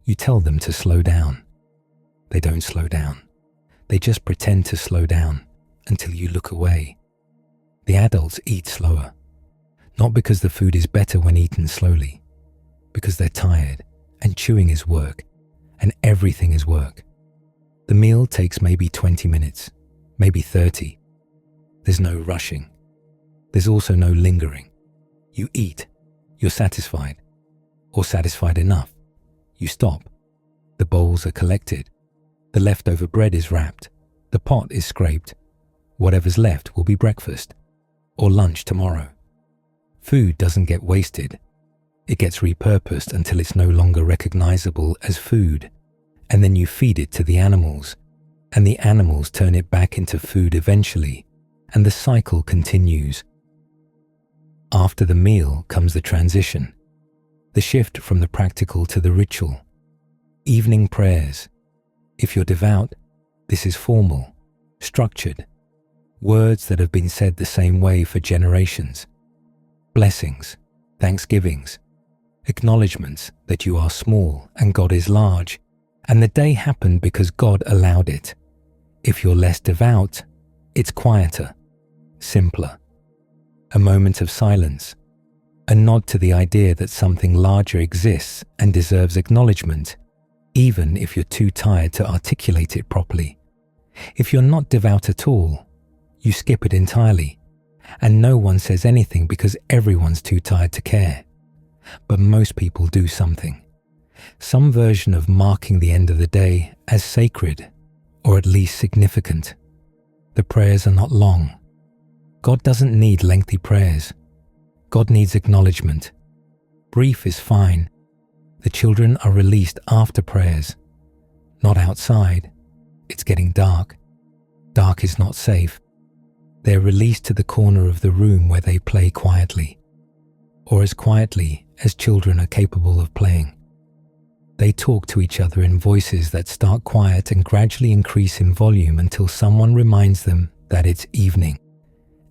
You tell them to slow down. They don't slow down. They just pretend to slow down until you look away. The adults eat slower, not because the food is better when eaten slowly, because they're tired and chewing is work and everything is work. The meal takes maybe 20 minutes, maybe 30. There's no rushing. There's also no lingering. You eat. You're satisfied, or satisfied enough. You stop. The bowls are collected. The leftover bread is wrapped. The pot is scraped. Whatever's left will be breakfast or lunch tomorrow. Food doesn't get wasted. It gets repurposed until it's no longer recognizable as food, and then you feed it to the animals, and the animals turn it back into food eventually, and the cycle continues. After the meal comes the transition, the shift from the practical to the ritual. Evening prayers. If you're devout, this is formal, structured, words that have been said the same way for generations. Blessings, thanksgivings, acknowledgements that you are small and God is large, and the day happened because God allowed it. If you're less devout, it's quieter, simpler. A moment of silence, a nod to the idea that something larger exists and deserves acknowledgement, even if you're too tired to articulate it properly. If you're not devout at all, you skip it entirely, and no one says anything because everyone's too tired to care. But most people do something, some version of marking the end of the day as sacred, or at least significant. The prayers are not long. God doesn't need lengthy prayers. God needs acknowledgement. Brief is fine. The children are released after prayers, not outside. It's getting dark. Dark is not safe. They're released to the corner of the room where they play quietly, or as quietly as children are capable of playing. They talk to each other in voices that start quiet and gradually increase in volume until someone reminds them that it's evening.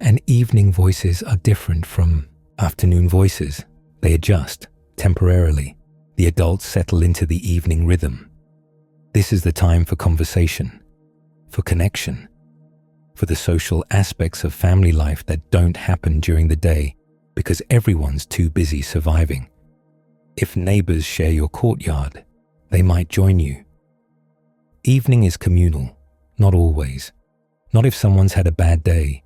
And evening voices are different from afternoon voices. They adjust temporarily. The adults settle into the evening rhythm. This is the time for conversation, for connection, for the social aspects of family life that don't happen during the day because everyone's too busy surviving. If neighbors share your courtyard, they might join you. Evening is communal, not always. Not if someone's had a bad day,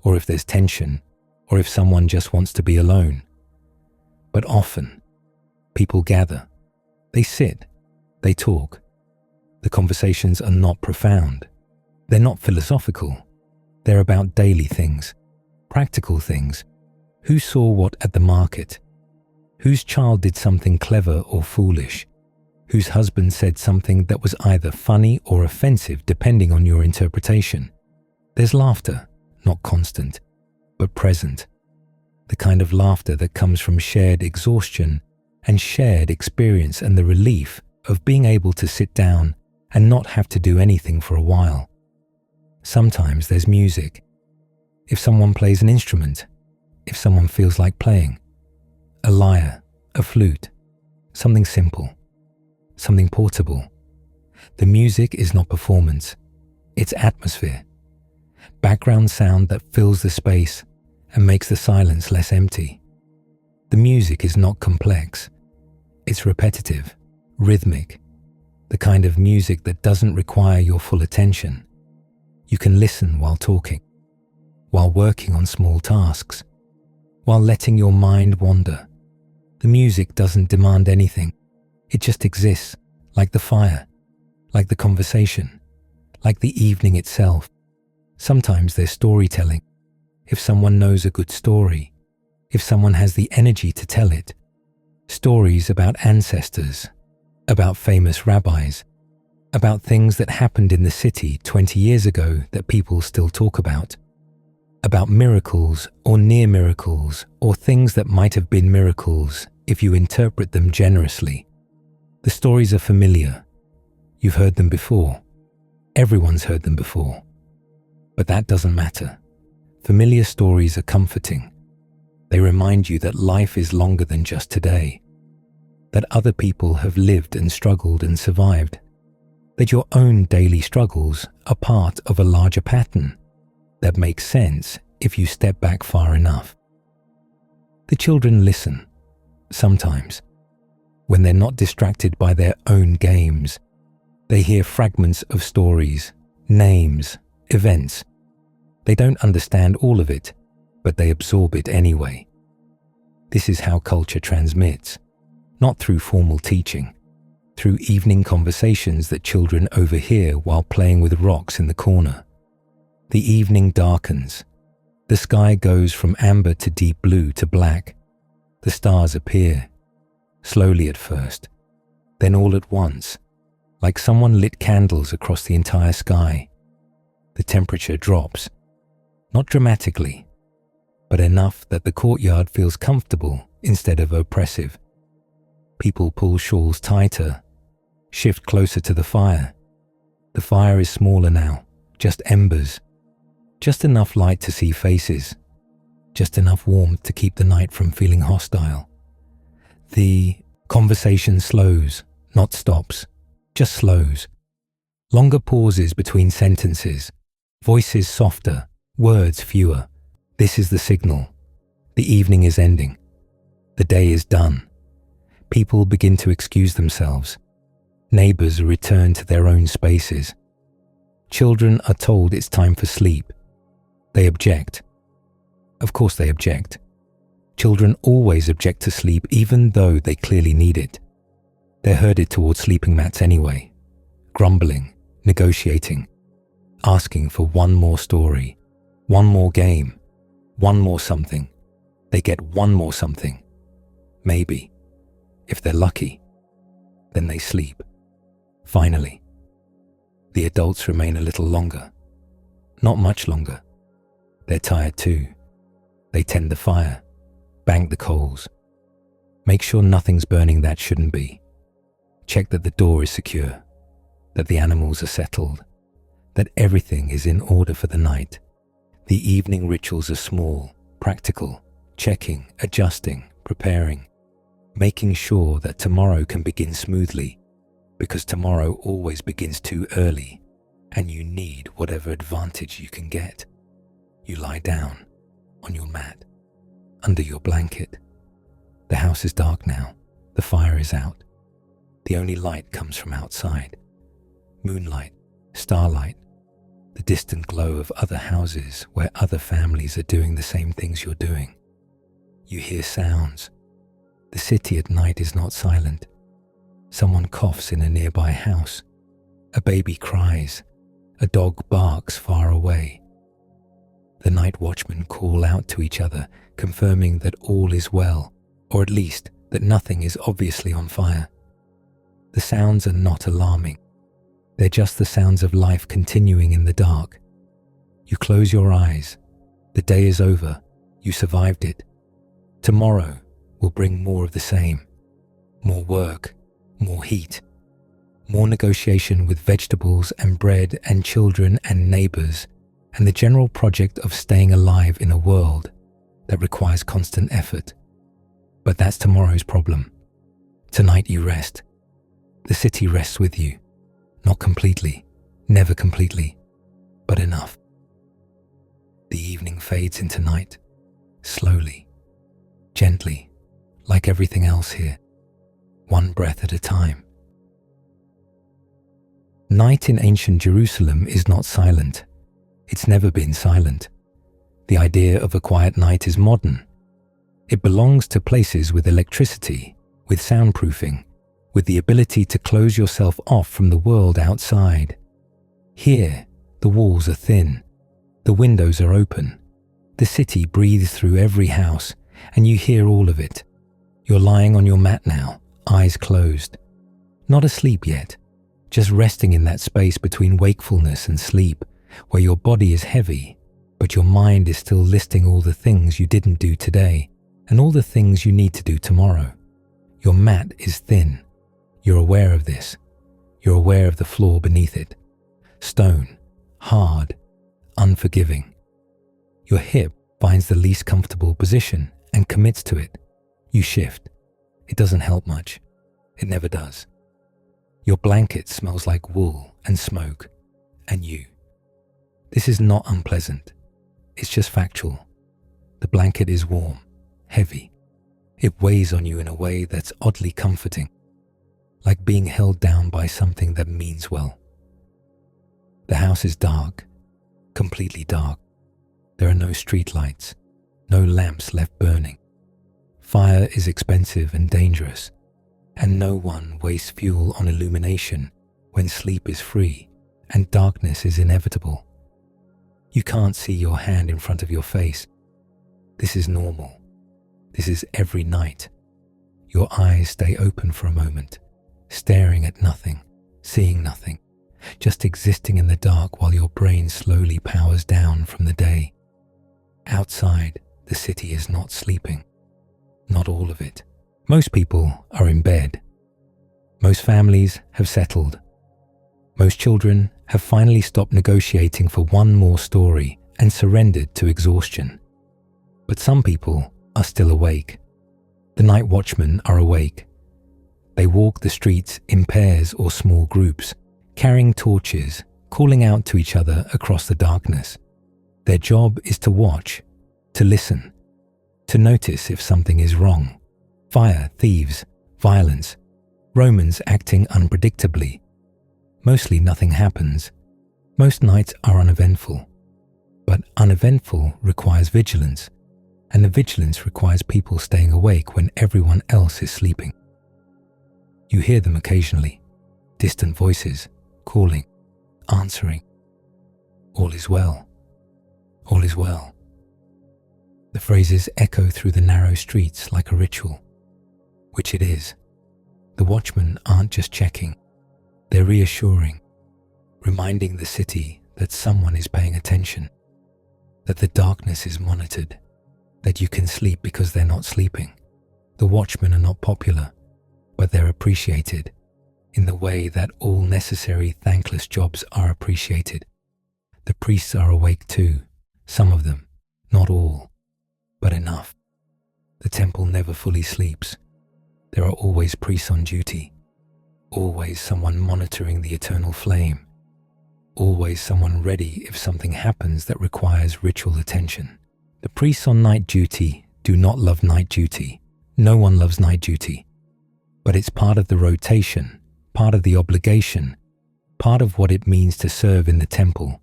or if there's tension, or if someone just wants to be alone. But often, people gather. They sit. They talk. The conversations are not profound. They're not philosophical. They're about daily things, practical things. Who saw what at the market? Whose child did something clever or foolish? Whose husband said something that was either funny or offensive depending on your interpretation? There's laughter, not constant, but present. The kind of laughter that comes from shared exhaustion and shared experience and the relief of being able to sit down and not have to do anything for a while. Sometimes there's music. If someone plays an instrument, if someone feels like playing, a lyre, a flute, something simple, something portable. The music is not performance, it's atmosphere. Background sound that fills the space and makes the silence less empty. The music is not complex, it's repetitive, rhythmic, the kind of music that doesn't require your full attention. You can listen while talking, while working on small tasks, while letting your mind wander. The music doesn't demand anything. It just exists, like the fire, like the conversation, like the evening itself. Sometimes there's storytelling. If someone knows a good story, if someone has the energy to tell it. Stories about ancestors, about famous rabbis, about things that happened in the city 20 years ago that people still talk about miracles or near miracles or things that might have been miracles if you interpret them generously. The stories are familiar. You've heard them before. Everyone's heard them before. But that doesn't matter. Familiar stories are comforting. They remind you that life is longer than just today, that other people have lived and struggled and survived, that your own daily struggles are part of a larger pattern that makes sense if you step back far enough. The children listen, sometimes. When they're not distracted by their own games, they hear fragments of stories, names, events. They don't understand all of it, but they absorb it anyway. This is how culture transmits, not through formal teaching, through evening conversations that children overhear while playing with rocks in the corner. The evening darkens. The sky goes from amber to deep blue to black. The stars appear. slowly at first, then all at once, like someone lit candles across the entire sky. The temperature drops, not dramatically, but enough that the courtyard feels comfortable instead of oppressive. People pull shawls tighter, shift closer to the fire. The fire is smaller now, just embers, just enough light to see faces, just enough warmth to keep the night from feeling hostile. The conversation slows, not stops, just slows. Longer pauses between sentences, voices softer, words fewer. This is the signal. The evening is ending. The day is done. People begin to excuse themselves. Neighbors return to their own spaces. Children are told it's time for sleep. They object. Of course they object. Children always object to sleep even though they clearly need it. They're herded towards sleeping mats anyway, grumbling, negotiating, asking for one more story, one more game, one more something. They get one more something. Maybe, if they're lucky, then they sleep. Finally, the adults remain a little longer. Not much longer. They're tired too. They tend the fire, bank the coals, make sure nothing's burning that shouldn't be. Check that the door is secure, that the animals are settled, that everything is in order for the night. The evening rituals are small, practical, checking, adjusting, preparing, making sure that tomorrow can begin smoothly, because tomorrow always begins too early, and you need whatever advantage you can get. You lie down on your mat, under your blanket. The house is dark now. The fire is out. The only light comes from outside. Moonlight, starlight, the distant glow of other houses where other families are doing the same things you're doing. You hear sounds. The city at night is not silent. Someone coughs in a nearby house. A baby cries. A dog barks far away. The night watchmen call out to each other, confirming that all is well, or at least that nothing is obviously on fire. The sounds are not alarming. They're just the sounds of life continuing in the dark. You close your eyes. The day is over. You survived it. Tomorrow will bring more of the same. More work, more heat, more negotiation with vegetables and bread and children and neighbors, and the general project of staying alive in a world that requires constant effort. But that's tomorrow's problem. Tonight you rest. The city rests with you. Not completely, never completely, but enough. The evening fades into night, slowly, gently, like everything else here, one breath at a time. Night in ancient Jerusalem is not silent. It's never been silent. The idea of a quiet night is modern. It belongs to places with electricity, with soundproofing, with the ability to close yourself off from the world outside. Here, the walls are thin, the windows are open, the city breathes through every house, and you hear all of it. You're lying on your mat now, eyes closed. Not asleep yet, just resting in that space between wakefulness and sleep, where your body is heavy, but your mind is still listing all the things you didn't do today, and all the things you need to do tomorrow. Your mat is thin. You're aware of this. You're aware of the floor beneath it. Stone, hard, unforgiving. Your hip finds the least comfortable position and commits to it. You shift. It doesn't help much. It never does. Your blanket smells like wool and smoke, and you. This is not unpleasant. It's just factual. The blanket is warm, heavy. It weighs on you in a way that's oddly comforting, like being held down by something that means well. The house is dark, completely dark. There are no street lights, no lamps left burning. Fire is expensive and dangerous, and no one wastes fuel on illumination when sleep is free and darkness is inevitable. You can't see your hand in front of your face. This is normal. This is every night. Your eyes stay open for a moment, staring at nothing, seeing nothing, just existing in the dark while your brain slowly powers down from the day. Outside, the city is not sleeping. Not all of it. Most people are in bed. Most families have settled. Most children have finally stopped negotiating for one more story and surrendered to exhaustion. But some people are still awake. The night watchmen are awake. They walk the streets in pairs or small groups, carrying torches, calling out to each other across the darkness. Their job is to watch, to listen, to notice if something is wrong. Fire, thieves, violence, Romans acting unpredictably. Mostly nothing happens. Most nights are uneventful. But uneventful requires vigilance, and the vigilance requires people staying awake when everyone else is sleeping. You hear them occasionally, distant voices, calling, answering. All is well. All is well. The phrases echo through the narrow streets like a ritual, which it is. The watchmen aren't just checking, they're reassuring, reminding the city that someone is paying attention, that the darkness is monitored, that you can sleep because they're not sleeping. The watchmen are not popular, but they're appreciated in the way that all necessary thankless jobs are appreciated. The priests are awake too, some of them, not all, but enough. The temple never fully sleeps. There are always priests on duty, always someone monitoring the eternal flame, always someone ready if something happens that requires ritual attention. The priests on night duty do not love night duty. No one loves night duty. But it's part of the rotation, part of the obligation, part of what it means to serve in the temple.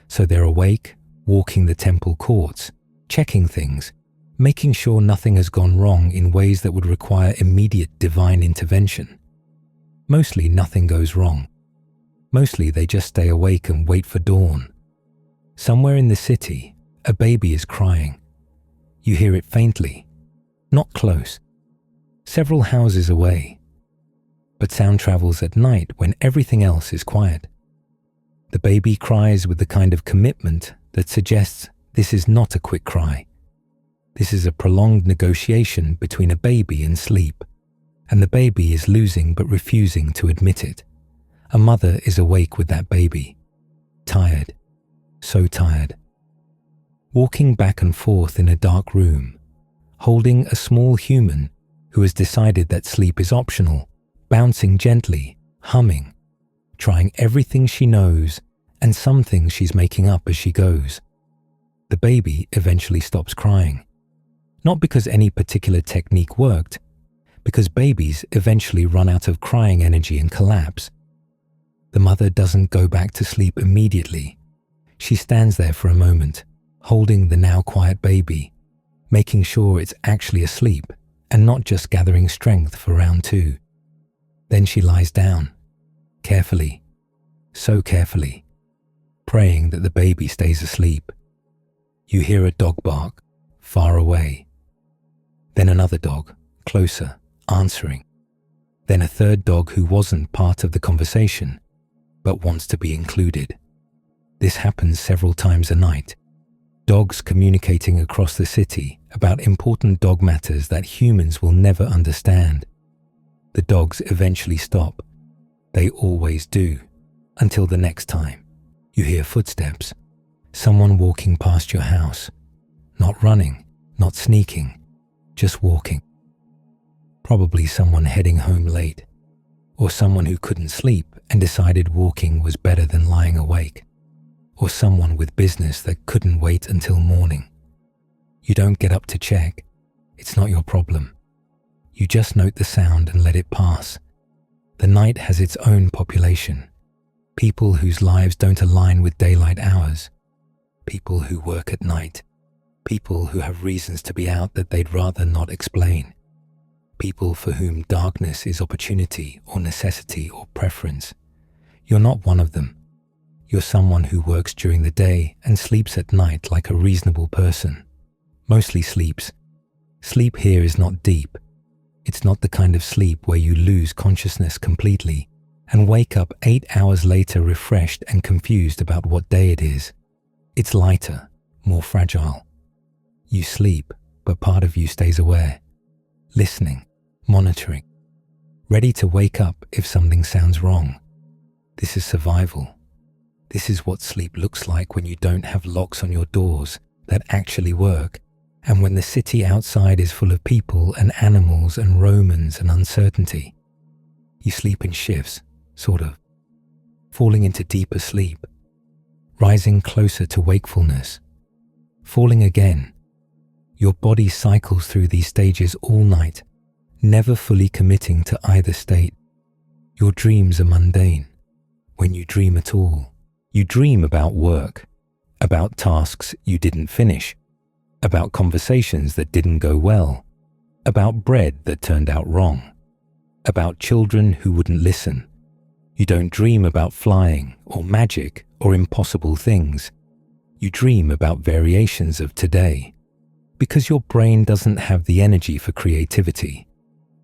So they're awake, walking the temple courts, checking things, making sure nothing has gone wrong in ways that would require immediate divine intervention. Mostly nothing goes wrong. Mostly they just stay awake and wait for dawn. Somewhere in the city, a baby is crying. You hear it faintly, not close, several houses away. But sound travels at night when everything else is quiet. The baby cries with the kind of commitment that suggests this is not a quick cry. This is a prolonged negotiation between a baby and sleep, and the baby is losing but refusing to admit it. A mother is awake with that baby, tired, so tired. Walking back and forth in a dark room, holding a small human who has decided that sleep is optional, bouncing gently, humming, trying everything she knows and some things she's making up as she goes. The baby eventually stops crying. Not because any particular technique worked, because babies eventually run out of crying energy and collapse. The mother doesn't go back to sleep immediately. She stands there for a moment, holding the now quiet baby, making sure it's actually asleep and not just gathering strength for round two. Then she lies down, carefully, so carefully, praying that the baby stays asleep. You hear a dog bark, far away. Then another dog, closer, answering. Then a third dog who wasn't part of the conversation, but wants to be included. This happens several times a night. Dogs communicating across the city about important dog matters that humans will never understand. The dogs eventually stop. They always do, until the next time. You hear footsteps, someone walking past your house, not running, not sneaking, just walking. Probably someone heading home late, or someone who couldn't sleep and decided walking was better than lying awake, or someone with business that couldn't wait until morning. You don't get up to check. It's not your problem. You just note the sound and let it pass. The night has its own population. People whose lives don't align with daylight hours. People who work at night. People who have reasons to be out that they'd rather not explain. People for whom darkness is opportunity or necessity or preference. You're not one of them. You're someone who works during the day and sleeps at night like a reasonable person. Mostly sleeps. Sleep here is not deep. It's not the kind of sleep where you lose consciousness completely and wake up 8 hours later refreshed and confused about what day it is. It's lighter, more fragile. You sleep, but part of you stays aware, listening, monitoring, ready to wake up if something sounds wrong. This is survival. This is what sleep looks like when you don't have locks on your doors that actually work, and when the city outside is full of people and animals and Romans and uncertainty. You sleep in shifts, sort of, falling into deeper sleep, rising closer to wakefulness, falling again. Your body cycles through these stages all night, never fully committing to either state. Your dreams are mundane, when you dream at all. You dream about work, about tasks you didn't finish, about conversations that didn't go well, about bread that turned out wrong, about children who wouldn't listen. You don't dream about flying or magic or impossible things. You dream about variations of today, because your brain doesn't have the energy for creativity.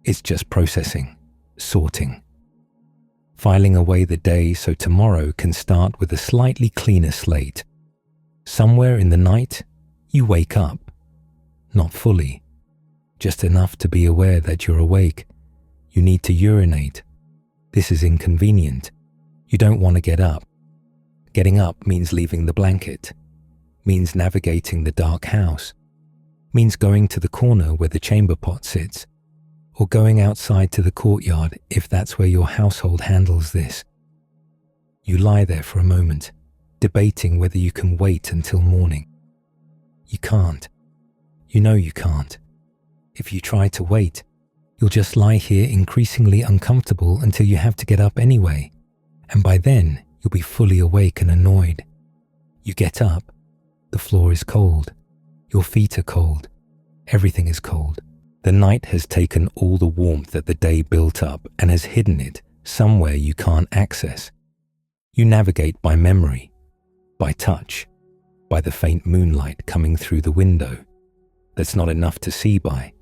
It's just processing, sorting, filing away the day so tomorrow can start with a slightly cleaner slate. Somewhere in the night, you wake up. Not fully, just enough to be aware that you're awake. You need to urinate. This is inconvenient. You don't want to get up. Getting up means leaving the blanket, means navigating the dark house, means going to the corner where the chamber pot sits, or going outside to the courtyard if that's where your household handles this. You lie there for a moment, debating whether you can wait until morning. You can't. You know you can't. If you try to wait, you'll just lie here increasingly uncomfortable until you have to get up anyway, and by then you'll be fully awake and annoyed. You get up. The floor is cold. Your feet are cold. Everything is cold. The night has taken all the warmth that the day built up and has hidden it somewhere you can't access. You navigate by memory, by touch, by the faint moonlight coming through the window. That's not enough to see by,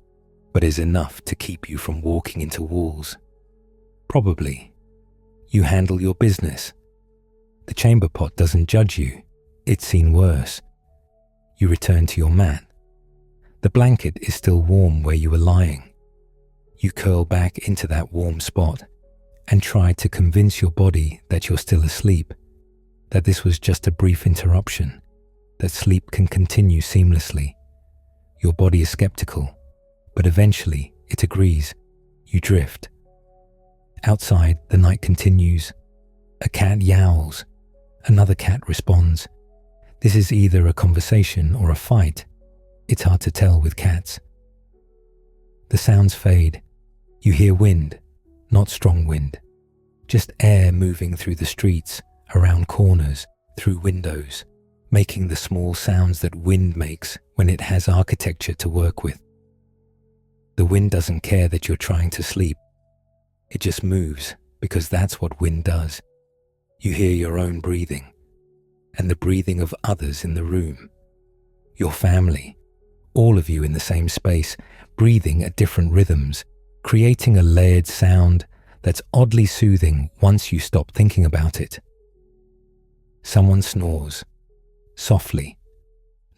but is enough to keep you from walking into walls. Probably. You handle your business. The chamber pot doesn't judge you. It's seen worse. You return to your mat. The blanket is still warm where you were lying. You curl back into that warm spot and try to convince your body that you're still asleep, that this was just a brief interruption, that sleep can continue seamlessly. Your body is skeptical, but eventually it agrees. You drift. Outside, the night continues. A cat yowls. Another cat responds. This is either a conversation or a fight. It's hard to tell with cats. The sounds fade. You hear wind, not strong wind, just air moving through the streets, around corners, through windows, making the small sounds that wind makes when it has architecture to work with. The wind doesn't care that you're trying to sleep. It just moves because that's what wind does. You hear your own breathing and the breathing of others in the room. Your family, all of you in the same space, breathing at different rhythms, creating a layered sound that's oddly soothing once you stop thinking about it. Someone snores, softly,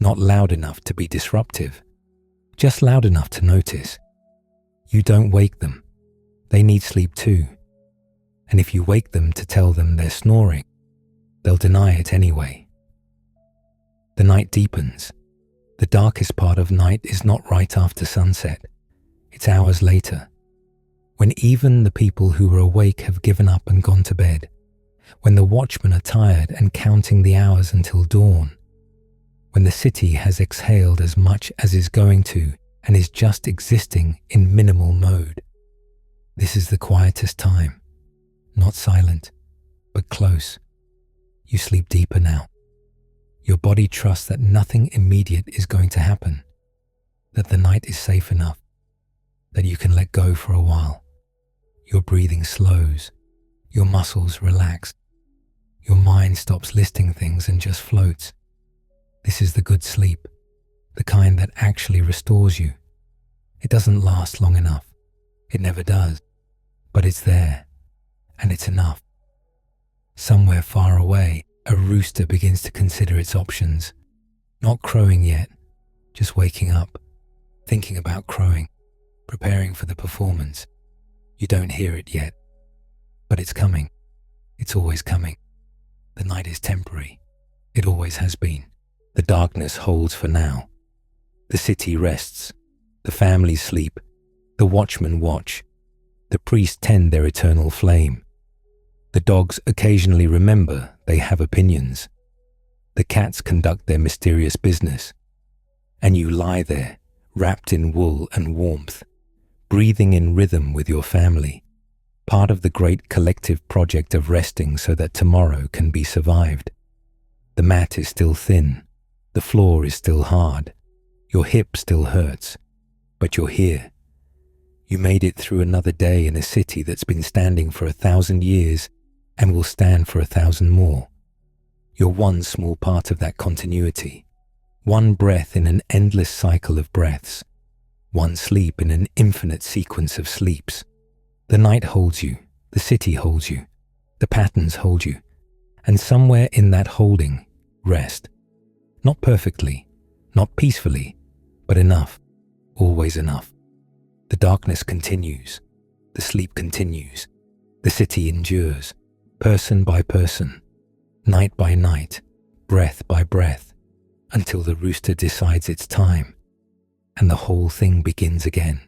not loud enough to be disruptive, just loud enough to notice. You don't wake them. They need sleep too. And if you wake them to tell them they're snoring, they'll deny it anyway. The night deepens. The darkest part of night is not right after sunset. It's hours later, when even the people who were awake have given up and gone to bed, when the watchmen are tired and counting the hours until dawn, when the city has exhaled as much as is going to and is just existing in minimal mode. This is the quietest time, not silent, but close. You sleep deeper now. Your body trusts that nothing immediate is going to happen, that the night is safe enough, that you can let go for a while. Your breathing slows, your muscles relax, your mind stops listing things and just floats. This is the good sleep, the kind that actually restores you. It doesn't last long enough, It never does, but it's there, and it's enough. Somewhere far away, a rooster begins to consider its options. Not crowing yet, just waking up, thinking about crowing, preparing for the performance. You don't hear it yet, but it's coming. It's always coming. The night is temporary. It always has been. The darkness holds for now. The city rests. The families sleep. The watchmen watch. The priests tend their eternal flame. The dogs occasionally remember they have opinions. The cats conduct their mysterious business. And you lie there, wrapped in wool and warmth, breathing in rhythm with your family, part of the great collective project of resting so that tomorrow can be survived. The mat is still thin. The floor is still hard. Your hip still hurts. But you're here. You made it through another day in a city that's been standing for 1,000 years and will stand for 1,000 more. You're one small part of that continuity, one breath in an endless cycle of breaths, one sleep in an infinite sequence of sleeps. The night holds you, the city holds you, the patterns hold you, and somewhere in that holding, rest. Not perfectly, not peacefully, but enough, always enough. The darkness continues, the sleep continues, the city endures, person by person, night by night, breath by breath, until the rooster decides it's time, and the whole thing begins again.